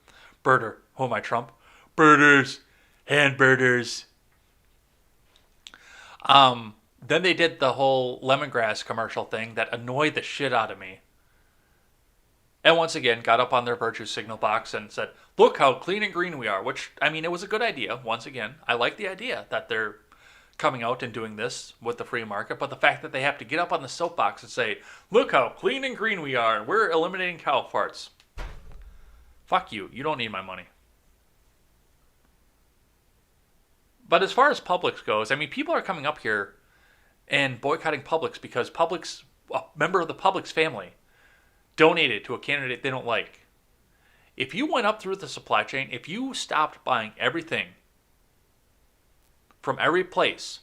S1: Who am I, Trump? Burgers. Hamburgers. Then they did the whole lemongrass commercial thing that annoyed the shit out of me. And once again, got up on their virtue signal box and said, look how clean and green we are. Which, it was a good idea. Once again, I like the idea that they're coming out and doing this with the free market. But the fact that they have to get up on the soapbox and say, look how clean and green we are. And we're eliminating cow farts. Fuck you. You don't need my money. But as far as Publix goes, people are coming up here and boycotting Publix because a member of the Publix family donated to a candidate they don't like. If you went up through the supply chain, if you stopped buying everything from every place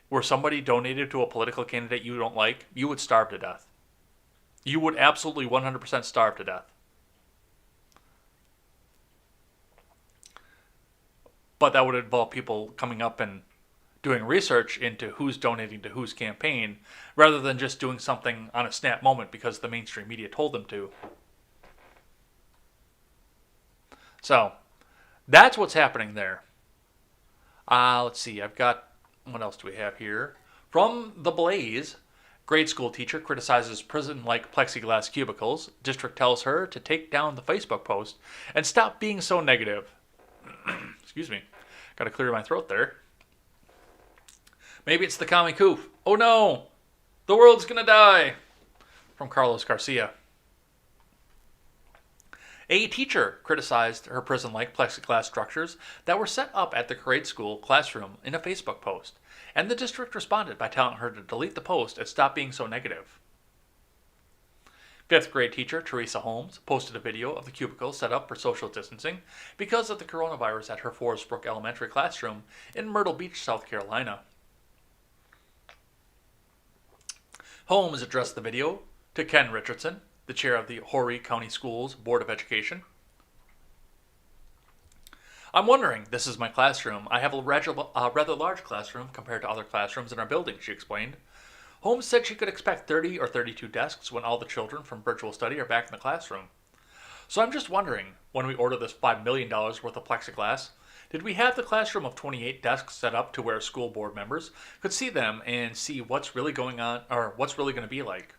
S1: where somebody donated to a political candidate you don't like, you would starve to death. You would absolutely 100% starve to death. But that would involve people coming up and doing research into who's donating to whose campaign, rather than just doing something on a snap moment because the mainstream media told them to. So, that's what's happening there. Let's see, what else do we have here? From The Blaze, grade school teacher criticizes prison-like plexiglass cubicles. District tells her to take down the Facebook post and stop being so negative. Excuse me. Got to clear my throat there. Maybe it's the commie coup. Oh no! The world's gonna die! From Carlos Garcia. A teacher criticized her prison-like plexiglass structures that were set up at the grade school classroom in a Facebook post, and the district responded by telling her to delete the post and stop being so negative. 5th grade teacher Teresa Holmes posted a video of the cubicle set up for social distancing because of the coronavirus at her Forest Brook Elementary classroom in Myrtle Beach, South Carolina. Holmes addressed the video to Ken Richardson, the chair of the Horry County Schools Board of Education. I'm wondering, this is my classroom. I have a rather large classroom compared to other classrooms in our building, she explained. Holmes said she could expect 30 or 32 desks when all the children from virtual study are back in the classroom. So I'm just wondering, when we order this $5 million worth of plexiglass, did we have the classroom of 28 desks set up to where school board members could see them and see what's really going on, or what's really going to be like?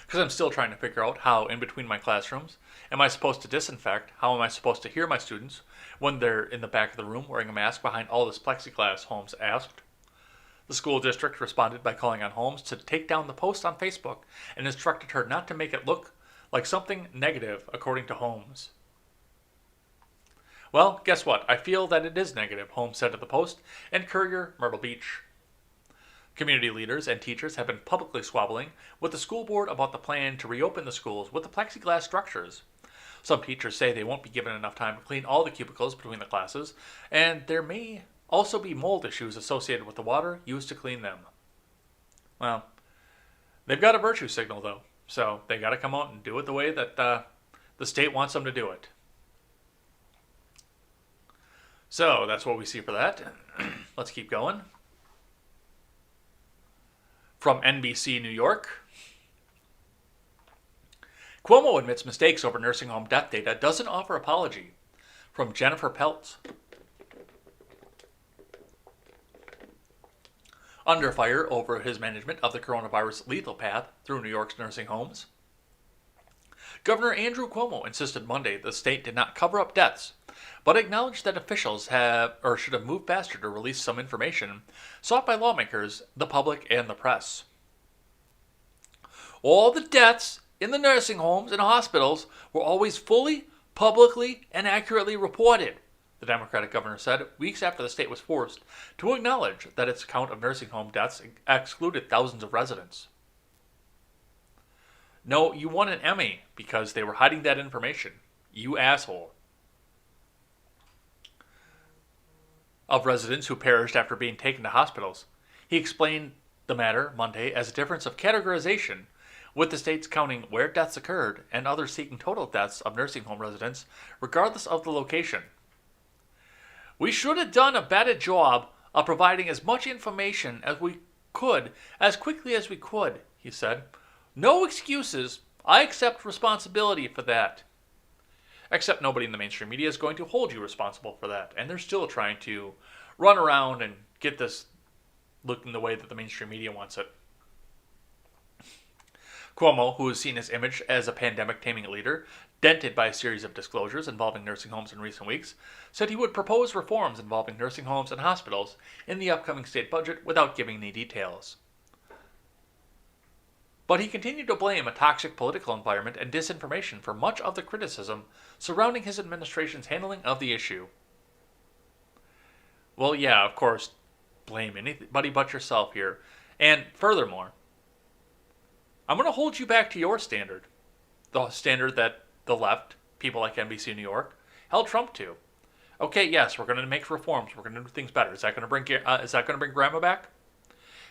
S1: Because I'm still trying to figure out how, in between my classrooms, am I supposed to disinfect? How am I supposed to hear my students when they're in the back of the room wearing a mask behind all this plexiglass, Holmes asked. The school district responded by calling on Holmes to take down the post on Facebook and instructed her not to make it look like something negative, according to Holmes. Well, guess what? I feel that it is negative, Holmes said to the Post and Courier, Myrtle Beach. Community leaders and teachers have been publicly squabbling with the school board about the plan to reopen the schools with the plexiglass structures. Some teachers say they won't be given enough time to clean all the cubicles between the classes, and there may also be mold issues associated with the water used to clean them. Well, they've got a virtue signal, though, so they got to come out and do it the way that the state wants them to do it. So that's what we see for that. Let's keep going. From NBC New York, Cuomo admits mistakes over nursing home death data, doesn't offer apology. From Jennifer Peltz. Under fire over his management of the coronavirus lethal path through New York's nursing homes, Governor Andrew Cuomo insisted Monday the state did not cover up deaths, but acknowledged that officials should have moved faster to release some information sought by lawmakers, the public, and the press. All the deaths in the nursing homes and hospitals were always fully, publicly, and accurately reported, the Democratic governor said weeks after the state was forced to acknowledge that its count of nursing home deaths excluded thousands of residents. No, you won an Emmy because they were hiding that information. You asshole. Of residents who perished after being taken to hospitals. He explained the matter Monday as a difference of categorization, with the states counting where deaths occurred and others seeking total deaths of nursing home residents, regardless of the location. We should have done a better job of providing as much information as we could, as quickly as we could, he said. No excuses. I accept responsibility for that. Except nobody in the mainstream media is going to hold you responsible for that. And they're still trying to run around and get this looking the way that the mainstream media wants it. Cuomo, who has seen his image as a pandemic-taming leader, dented by a series of disclosures involving nursing homes in recent weeks, said he would propose reforms involving nursing homes and hospitals in the upcoming state budget without giving any details. But he continued to blame a toxic political environment and disinformation for much of the criticism surrounding his administration's handling of the issue. Well, yeah, of course, blame anybody but yourself here. And furthermore, I'm going to hold you back to your standard. The standard that the left, people like NBC New York, held Trump to. Okay, yes, we're going to make reforms. We're going to do things better. Is that going to bring grandma back?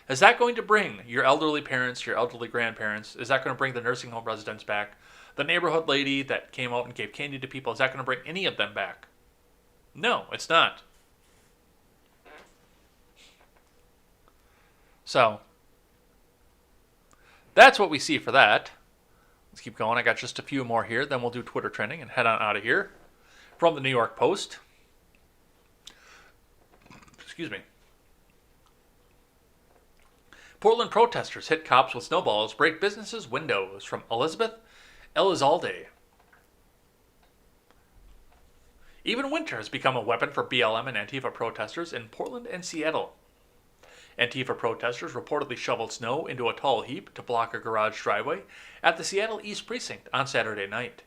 S1: Is that going to bring your elderly parents, your elderly grandparents? Is that going to bring the nursing home residents back? The neighborhood lady that came out and gave candy to people, is that going to bring any of them back? No, it's not. So, that's what we see for that. Let's keep going. I got just a few more here. Then we'll do Twitter trending and head on out of here. From the New York Post. Excuse me. Portland protesters hit cops with snowballs, break businesses' windows. From Elizabeth Elizalde. Even winter has become a weapon for BLM and Antifa protesters in Portland and Seattle. Antifa protesters reportedly shoveled snow into a tall heap to block a garage driveway at the Seattle East Precinct on Saturday night.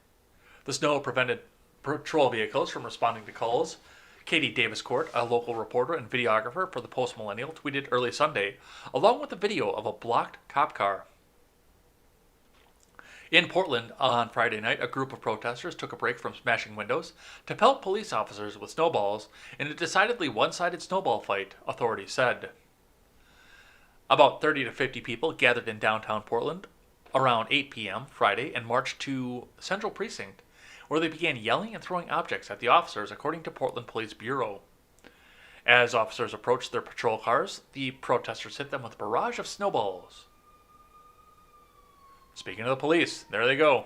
S1: The snow prevented patrol vehicles from responding to calls. Katie Daviscourt, a local reporter and videographer for the Post Millennial, tweeted early Sunday, along with a video of a blocked cop car. In Portland on Friday night, a group of protesters took a break from smashing windows to pelt police officers with snowballs in a decidedly one-sided snowball fight, authorities said. About 30 to 50 people gathered in downtown Portland around 8 p.m. Friday and marched to Central Precinct, where they began yelling and throwing objects at the officers, according to Portland Police Bureau. As officers approached their patrol cars, the protesters hit them with a barrage of snowballs. Speaking of the police, there they go.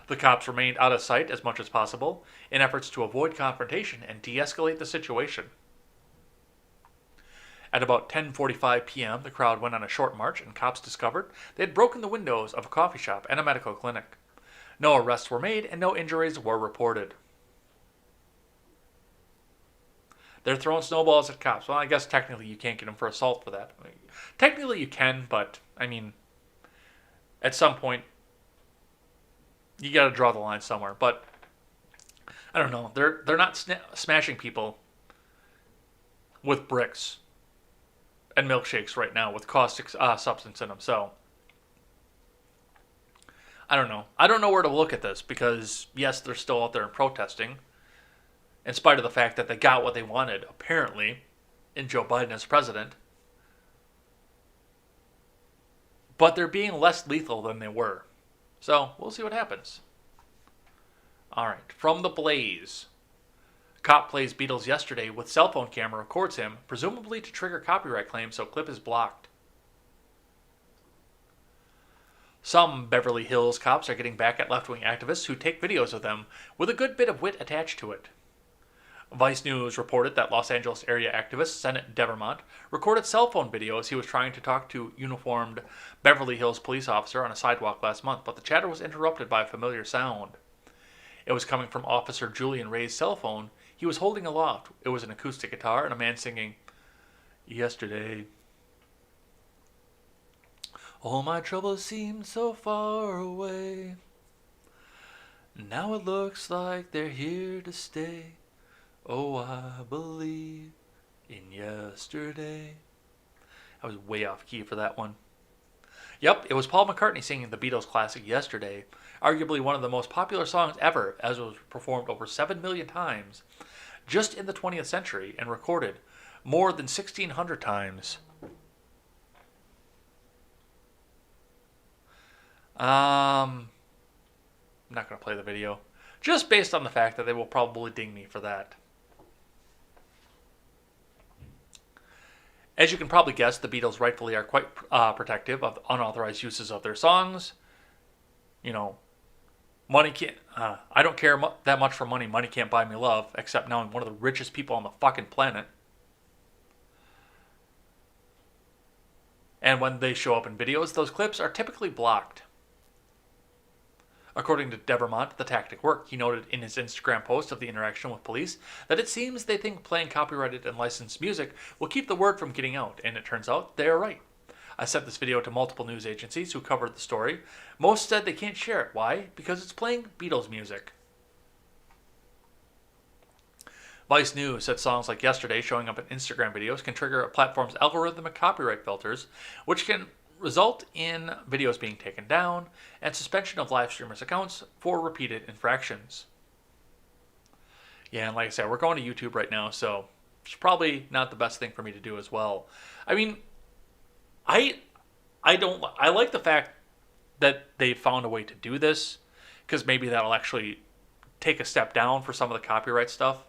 S1: The cops remained out of sight as much as possible in efforts to avoid confrontation and de-escalate the situation. At about 10:45 p.m., the crowd went on a short march and cops discovered they had broken the windows of a coffee shop and a medical clinic. No arrests were made and no injuries were reported. They're throwing snowballs at cops. Well, I guess technically you can't get them for assault for that. Technically you can, but, I mean, At some point, you got to draw the line somewhere. But I don't know. They're not smashing people with bricks and milkshakes right now with caustic substance in them. So I don't know. I don't know where to look at this because yes, they're still out there and protesting, in spite of the fact that they got what they wanted apparently in Joe Biden as president. But they're being less lethal than they were. So we'll see what happens. All right, from the Blaze. Cop plays Beatles yesterday with cell phone camera records him, presumably to trigger copyright claims, so clip is blocked. Some Beverly Hills cops are getting back at left-wing activists who take videos of them with a good bit of wit attached to it. Vice News reported that Los Angeles area activist Senate Devermont recorded cell phone video as he was trying to talk to a uniformed Beverly Hills police officer on a sidewalk last month, but the chatter was interrupted by a familiar sound. It was coming from Officer Julian Ray's cell phone he was holding aloft. It was an acoustic guitar and a man singing, "Yesterday, all my troubles seemed so far away. Now it looks like they're here to stay. Oh, I believe in yesterday." I was way off key for that one. Yep, it was Paul McCartney singing the Beatles classic Yesterday, arguably one of the most popular songs ever, as it was performed over 7 million times just in the 20th century and recorded more than 1,600 times. I'm not going to play the video, just based on the fact that they will probably ding me for that. As you can probably guess, the Beatles rightfully are quite protective of unauthorized uses of their songs. You know, money can't. I don't care that much for money. Money can't buy me love, except now I'm one of the richest people on the fucking planet. And when they show up in videos, those clips are typically blocked. According to Devermont, the tactic worked. He noted in his Instagram post of the interaction with police that it seems they think playing copyrighted and licensed music will keep the word from getting out, and it turns out they are right. I sent this video to multiple news agencies who covered the story. Most said they can't share it. Why? Because it's playing Beatles music. Vice News said songs like Yesterday showing up in Instagram videos can trigger a platform's algorithmic copyright filters, which can result in videos being taken down and suspension of live streamers' accounts for repeated infractions. Yeah, and like I said, we're going to YouTube right now, so it's probably not the best thing for me to do as well. I mean, I like the fact that they found a way to do this, because maybe that'll actually take a step down for some of the copyright stuff,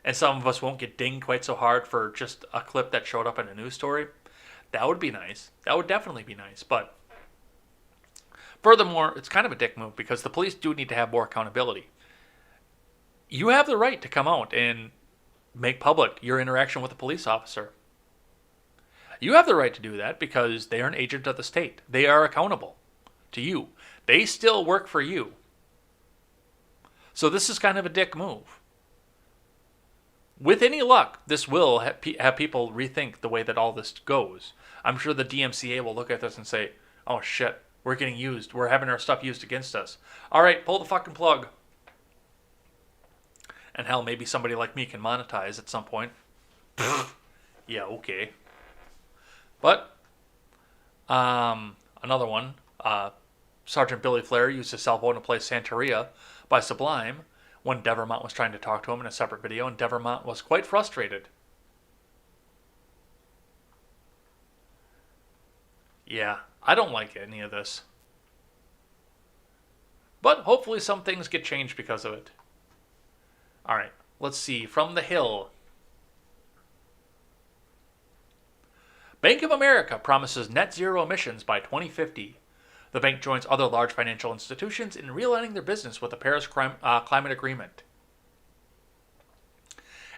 S1: and some of us won't get dinged quite so hard for just a clip that showed up in a news story. That would be nice. That would definitely be nice. But furthermore, it's kind of a dick move because the police do need to have more accountability. You have the right to come out and make public your interaction with a police officer. You have the right to do that because they are an agent of the state. They are accountable to you. They still work for you. So this is kind of a dick move. With any luck, this will have people rethink the way that all this goes. I'm sure the DMCA will look at this and say, "Oh shit, we're getting used. We're having our stuff used against us. All right, pull the fucking plug." And hell, maybe somebody like me can monetize at some point. Yeah, okay. But another one, Sergeant Billy Flair used his cell phone to play Santeria by Sublime when Devermont was trying to talk to him in a separate video, and Devermont was quite frustrated. Yeah, I don't like any of this. But hopefully some things get changed because of it. Alright, let's see. From the Hill. Bank of America promises net zero emissions by 2050. The bank joins other large financial institutions in realigning their business with the Paris Climate Agreement.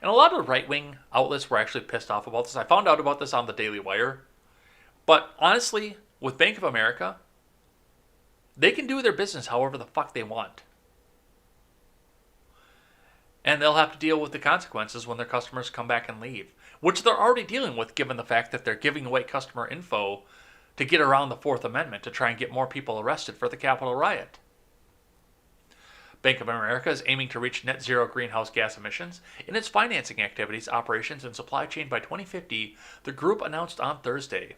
S1: And a lot of right-wing outlets were actually pissed off about this. I found out about this on the Daily Wire. But honestly, with Bank of America, they can do their business however the fuck they want. And they'll have to deal with the consequences when their customers come back and leave, which they're already dealing with given the fact that they're giving away customer info to get around the Fourth Amendment to try and get more people arrested for the Capitol riot. Bank of America is aiming to reach net zero greenhouse gas emissions in its financing activities, operations, and supply chain by 2050, the group announced on Thursday.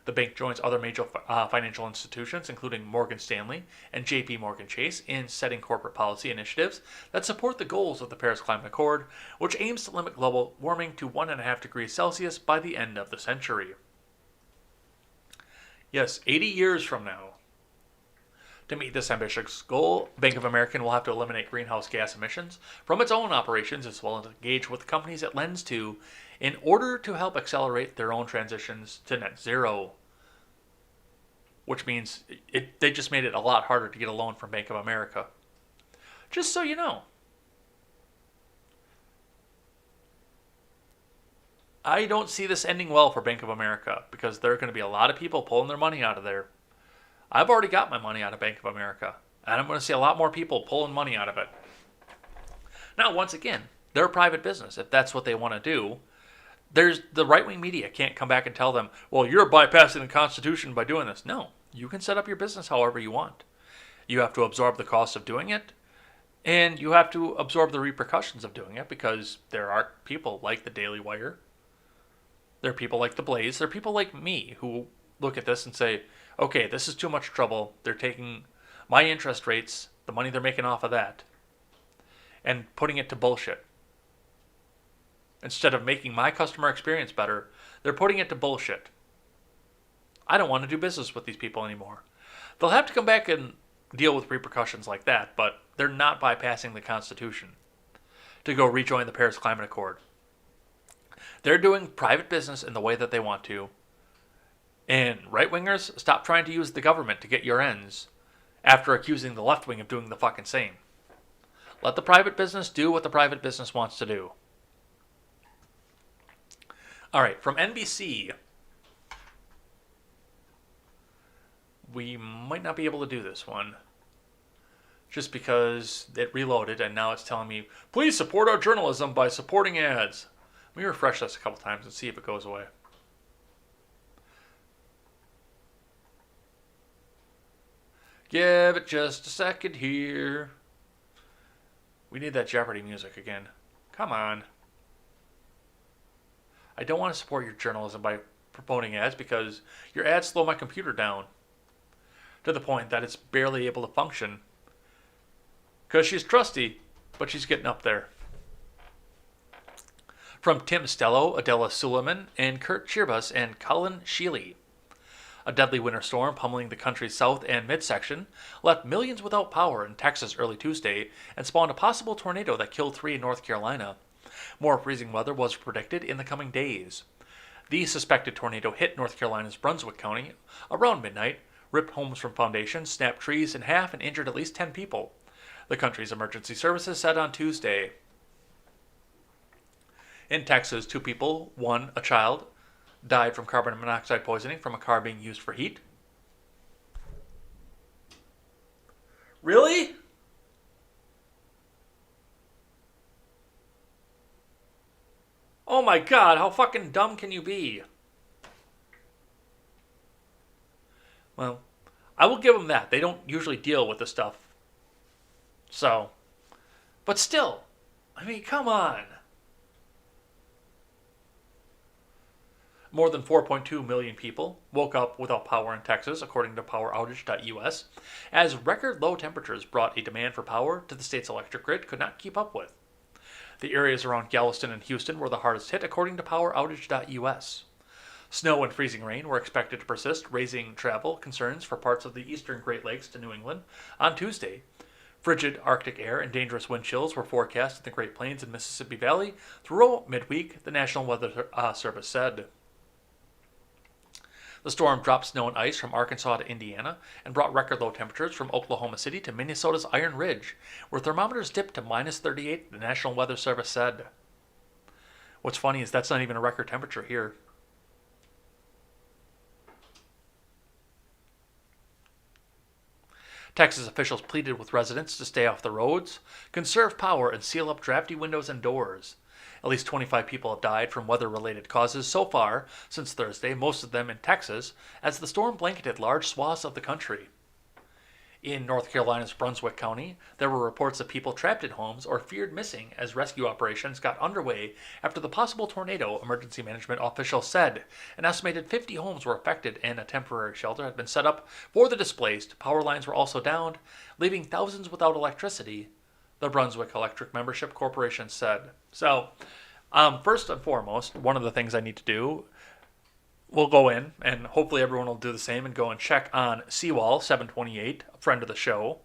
S1: The bank joins other major financial institutions, including Morgan Stanley and J.P. Morgan Chase, in setting corporate policy initiatives that support the goals of the Paris Climate Accord, which aims to limit global warming to 1.5 degrees Celsius by the end of the century. Yes, 80 years from now. To meet this ambitious goal, Bank of America will have to eliminate greenhouse gas emissions from its own operations as well as engage with companies it lends to in order to help accelerate their own transitions to net zero. Which means they just made it a lot harder to get a loan from Bank of America. Just so you know. I don't see this ending well for Bank of America because there are going to be a lot of people pulling their money out of there. I've already got my money out of Bank of America, and I'm going to see a lot more people pulling money out of it. Now, once again, they're a private business. If that's what they want to do, there's the right-wing media can't come back and tell them, well, you're bypassing the Constitution by doing this. No, you can set up your business however you want. You have to absorb the cost of doing it, and you have to absorb the repercussions of doing it because there are people like the Daily Wire. There are people like the Blaze. There are people like me who look at this and say, okay, this is too much trouble. They're taking my interest rates, the money they're making off of that, and putting it to bullshit. Instead of making my customer experience better, they're putting it to bullshit. I don't want to do business with these people anymore. They'll have to come back and deal with repercussions like that, but they're not bypassing the Constitution to go rejoin the Paris Climate Accord. They're doing private business in the way that they want to. And right-wingers, stop trying to use the government to get your ends after accusing the left wing of doing the fucking same. Let the private business do what the private business wants to do. All right, from NBC, we might not be able to do this one just because it reloaded and now it's telling me, please support our journalism by supporting ads. Let me refresh this a couple times and see if it goes away. Give it just a second here. We need that Jeopardy music again. Come on. I don't want to support your journalism by promoting ads because your ads slow my computer down to the point that it's barely able to function. Because she's trusty, but she's getting up there. From Tim Stello, Adela Suleiman, and Kurt Chirbas and Colin Sheely. A deadly winter storm pummeling the country's south and midsection left millions without power in Texas early Tuesday and spawned a possible tornado that killed 3 in North Carolina. More freezing weather was predicted in the coming days. The suspected tornado hit North Carolina's Brunswick County around midnight, ripped homes from foundations, snapped trees in half, and injured at least 10 people, the country's emergency services said on Tuesday. In Texas, 2 people, one a child, died from carbon monoxide poisoning from a car being used for heat. Really? Oh my god, how fucking dumb can you be? Well, I will give them that. They don't usually deal with this stuff. So, but still, I mean, come on. More than 4.2 million people woke up without power in Texas, according to poweroutage.us, as record low temperatures brought a demand for power to the state's electric grid could not keep up with. The areas around Galveston and Houston were the hardest hit, according to poweroutage.us. Snow and freezing rain were expected to persist, raising travel concerns for parts of the eastern Great Lakes to New England on Tuesday. Frigid Arctic air and dangerous wind chills were forecast in the Great Plains and Mississippi Valley throughout midweek, the National Weather Service said. The storm dropped snow and ice from Arkansas to Indiana and brought record low temperatures from Oklahoma City to Minnesota's Iron Ridge, where thermometers dipped to minus 38, the National Weather Service said. What's funny is that's not even a record temperature here. Texas officials pleaded with residents to stay off the roads, conserve power, and seal up drafty windows and doors. At least 25 people have died from weather-related causes so far since Thursday, most of them in Texas, as the storm blanketed large swaths of the country. In North Carolina's Brunswick County, there were reports of people trapped in homes or feared missing as rescue operations got underway after the possible tornado, emergency management officials said. An estimated 50 homes were affected and a temporary shelter had been set up for the displaced. Power lines were also downed, leaving thousands without electricity, the Brunswick Electric Membership Corporation said. So, first and foremost, one of the things I need to do, we'll go in, and hopefully everyone will do the same and go and check on Seawall 728, a friend of the show,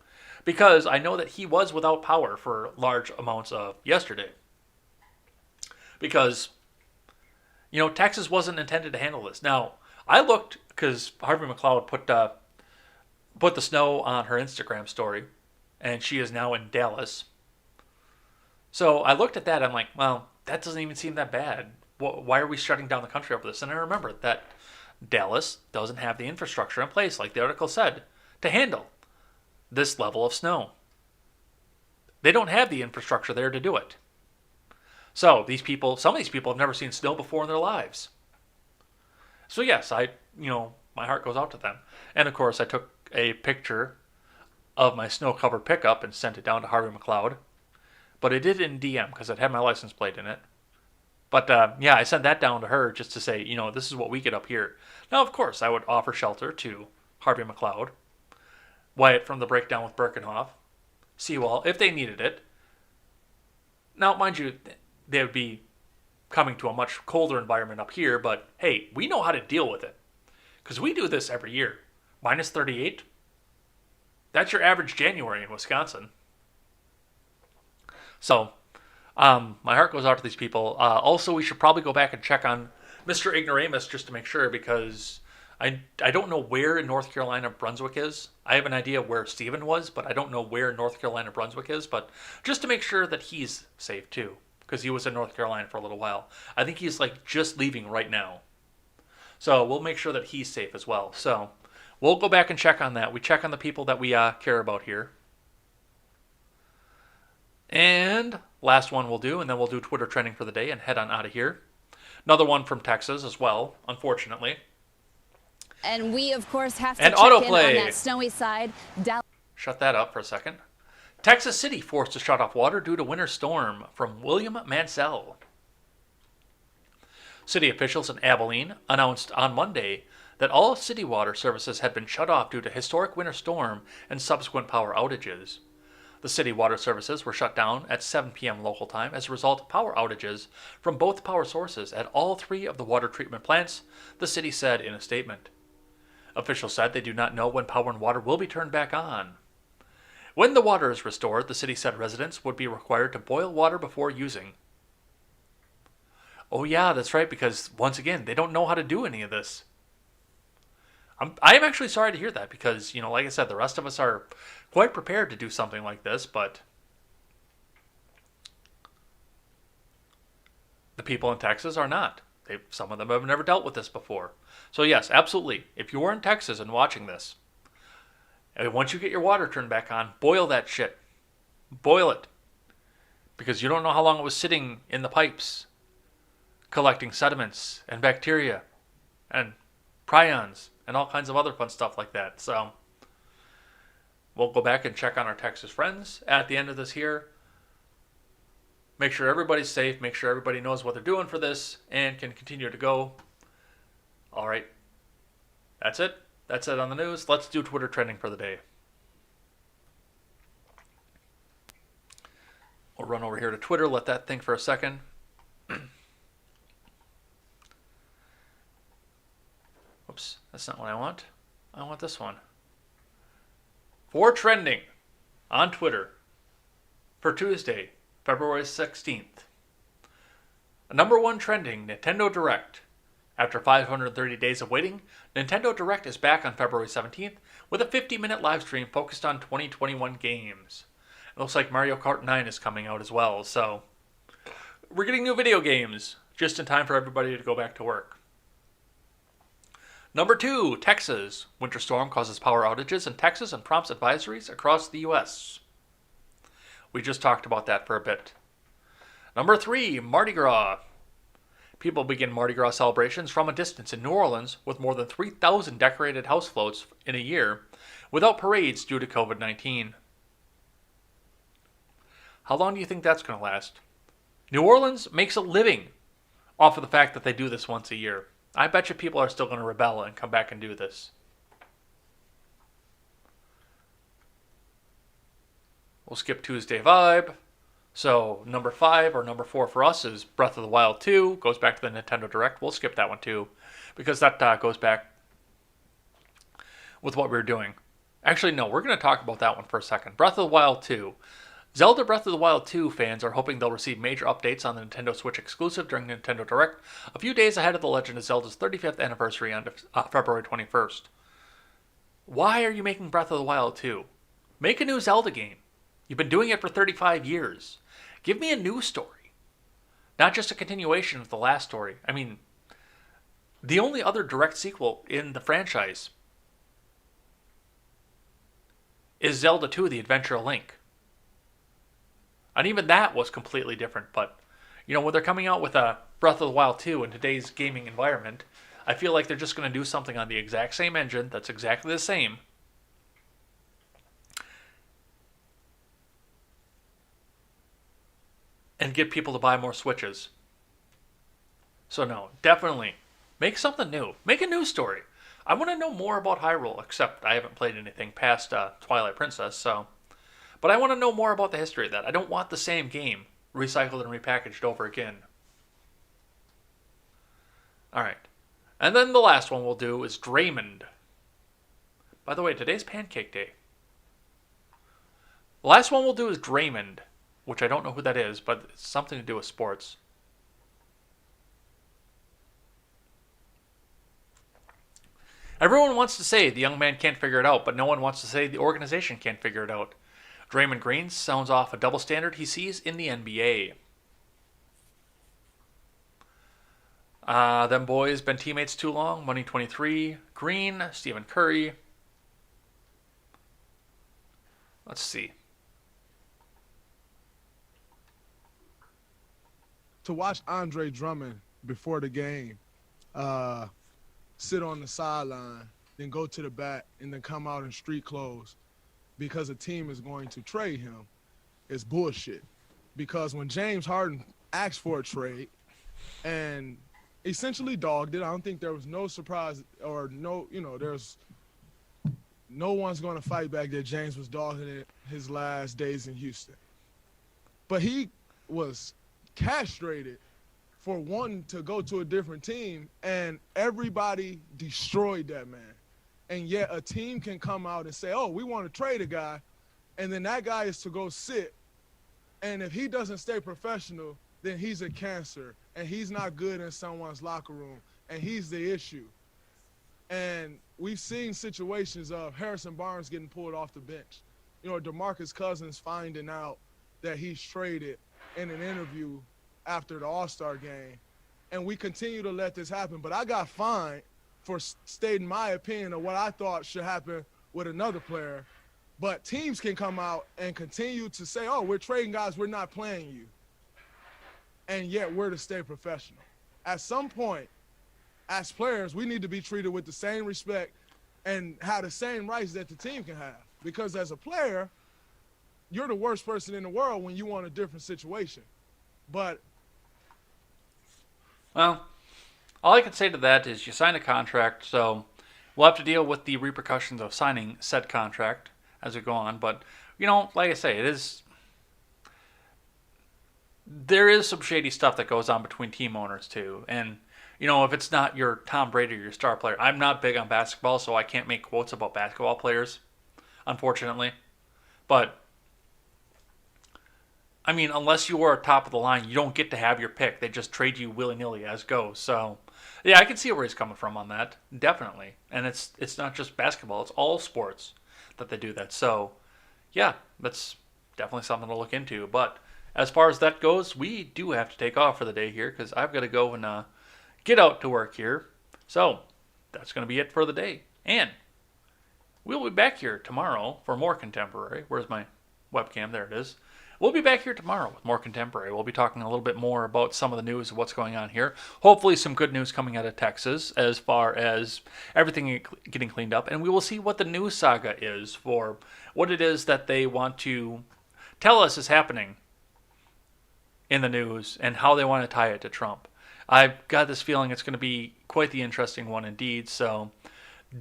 S1: because I know that he was without power for large amounts of yesterday. Because, Texas wasn't intended to handle this. Now, I looked, because Harvey McLeod put the snow on her Instagram story, and she is now in Dallas. So I looked at that, I'm like, well, that doesn't even seem that bad. Why are we shutting down the country over this? And I remember that Dallas doesn't have the infrastructure in place, like the article said, to handle this level of snow. They don't have the infrastructure there to do it. So some of these people have never seen snow before in their lives. So yes, my heart goes out to them. And of course, I took a picture of my snow-covered pickup and sent it down to Harvey McLeod. But I did it in DM because it had my license plate in it. But I sent that down to her just to say, this is what we get up here. Now, of course, I would offer shelter to Harvey McLeod, Wyatt from the Breakdown with Birkenhoff, Seawall, if they needed it. Now, mind you, they would be coming to a much colder environment up here, but hey, we know how to deal with it. Because we do this every year. Minus 38, that's your average January in Wisconsin. So, my heart goes out to these people. Also, we should probably go back and check on Mr. Ignoramus just to make sure, because I don't know where in North Carolina Brunswick is. I have an idea where Stephen was, but I don't know where North Carolina Brunswick is. But just to make sure that he's safe too, because he was in North Carolina for a little while. I think he's just leaving right now. So we'll make sure that he's safe as well. So we'll go back and check on that. We check on the people that we care about here. And last one we'll do, and then we'll do Twitter trending for the day and head on out of here. Another one from Texas as well, unfortunately.
S2: And we, of course, have to
S1: and
S2: check
S1: autoplay.
S2: in on that snowy side.
S1: Shut that up for a second. Texas City forced to shut off water due to winter storm, from William Mansell. City officials in Abilene announced on Monday that all city water services had been shut off due to historic winter storm and subsequent power outages. The city water services were shut down at 7 p.m. local time as a result of power outages from both power sources at all three of the water treatment plants, the city said in a statement. Officials said they do not know when power and water will be turned back on. When the water is restored, the city said residents would be required to boil water before using. Oh yeah, that's right, because once again, they don't know how to do any of this. I am actually sorry to hear that because, like I said, the rest of us are quite prepared to do something like this, but the people in Texas are not. Some of them have never dealt with this before. So yes, absolutely. If you are in Texas and watching this, once you get your water turned back on, boil that shit. Boil it. Because you don't know how long it was sitting in the pipes, collecting sediments and bacteria and prions and all kinds of other fun stuff like that. So we'll go back and check on our Texas friends at the end of this here. Make sure everybody's safe. Make sure everybody knows what they're doing for this and can continue to go. All right. That's it. That's it on the news. Let's do Twitter trending for the day. We'll run over here to Twitter. Let that think for a second. Oops, that's not what I want. I want this one. For trending on Twitter for Tuesday, February 16th. Number one trending, Nintendo Direct. After 530 days of waiting, Nintendo Direct is back on February 17th with a 50-minute live stream focused on 2021 games. It looks like Mario Kart 9 is coming out as well, so we're getting new video games just in time for everybody to go back to work. Number 2, Texas. Winter storm causes power outages in Texas and prompts advisories across the U.S. We just talked about that for a bit. Number 3, Mardi Gras. People begin Mardi Gras celebrations from a distance in New Orleans with more than 3,000 decorated house floats in a year without parades due to COVID-19. How long do you think that's going to last? New Orleans makes a living off of the fact that they do this once a year. I bet you people are still going to rebel and come back and do this. We'll skip Tuesday Vibe. So number 5 or number 4 for us is Breath of the Wild 2. Goes back to the Nintendo Direct. We'll skip that one too, because that goes back with what we were doing. Actually, no, we're going to talk about that one for a second. Breath of the Wild 2. Zelda Breath of the Wild 2 fans are hoping they'll receive major updates on the Nintendo Switch exclusive during Nintendo Direct, a few days ahead of The Legend of Zelda's 35th anniversary on February 21st. Why are you making Breath of the Wild 2? Make a new Zelda game. You've been doing it for 35 years. Give me a new story. Not just a continuation of the last story. I mean, the only other direct sequel in the franchise is Zelda 2, The Adventure of Link. And even that was completely different. But, when they're coming out with a Breath of the Wild 2 in today's gaming environment, I feel like they're just going to do something on the exact same engine that's exactly the same. And get people to buy more Switches. So no, definitely make something new. Make a new story. I want to know more about Hyrule, except I haven't played anything past Twilight Princess, so. But I want to know more about the history of that. I don't want the same game recycled and repackaged over again. Alright. And then the last one we'll do is Draymond. By the way, today's Pancake Day. The last one we'll do is Draymond, which I don't know who that is, but it's something to do with sports. Everyone wants to say the young man can't figure it out, but no one wants to say the organization can't figure it out. Draymond Green sounds off a double standard he sees in the NBA. Them boys been teammates too long. Money 23. Green, Stephen Curry. Let's see.
S3: To watch Andre Drummond before the game sit on the sideline, then go to the bat, and then come out in street clothes because a team is going to trade him is bullshit. Because when James Harden asked for a trade and essentially dogged it, I don't think there was no surprise or there's no one's going to fight back that James was dogging it his last days in Houston. But he was castrated for wanting to go to a different team, and everybody destroyed that man. And yet a team can come out and say, oh, we want to trade a guy, and then that guy is to go sit, and if he doesn't stay professional, then he's a cancer, and he's not good in someone's locker room, and he's the issue. And we've seen situations of Harrison Barnes getting pulled off the bench. DeMarcus Cousins finding out that he's traded in an interview after the All-Star game, and we continue to let this happen. But I got fined for stating my opinion of what I thought should happen with another player. But teams can come out and continue to say, oh, we're trading guys, we're not playing you. And yet we're to stay professional. At some point, as players, we need to be treated with the same respect and have the same rights that the team can have. Because as a player, you're the worst person in the world when you want a different situation. But
S1: well, all I can say to that is you signed a contract, so we'll have to deal with the repercussions of signing said contract as we go on. But, like I say, there is some shady stuff that goes on between team owners too. And, if it's not your Tom Brady or your star player, I'm not big on basketball, so I can't make quotes about basketball players, unfortunately. But I mean, unless you are top of the line, you don't get to have your pick. They just trade you willy-nilly as goes. So, yeah, I can see where he's coming from on that. Definitely. And it's not just basketball. It's all sports that they do that. So, yeah, that's definitely something to look into. But as far as that goes, we do have to take off for the day here because I've got to go and get out to work here. So, that's going to be it for the day. And we'll be back here tomorrow for more Contemporary. Where's my webcam? There it is. We'll be back here tomorrow with more Contemporary. We'll be talking a little bit more about some of the news of what's going on here. Hopefully some good news coming out of Texas as far as everything getting cleaned up. And we will see what the news saga is for what it is that they want to tell us is happening in the news and how they want to tie it to Trump. I've got this feeling it's going to be quite the interesting one indeed. So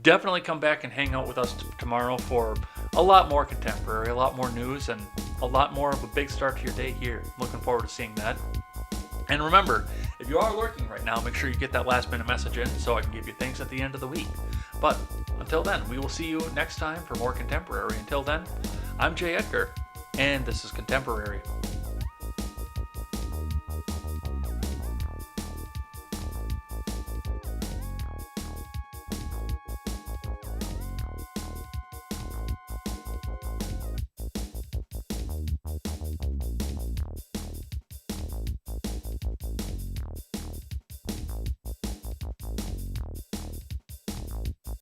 S1: definitely come back and hang out with us tomorrow for a lot more Contemporary, a lot more news, and a lot more of a big start to your day here. Looking forward to seeing that. And remember, if you are lurking right now, make sure you get that last minute message in so I can give you things at the end of the week. But until then, we will see you next time for more Contemporary. Until then, I'm Jay Edgar, and this is Contemporary.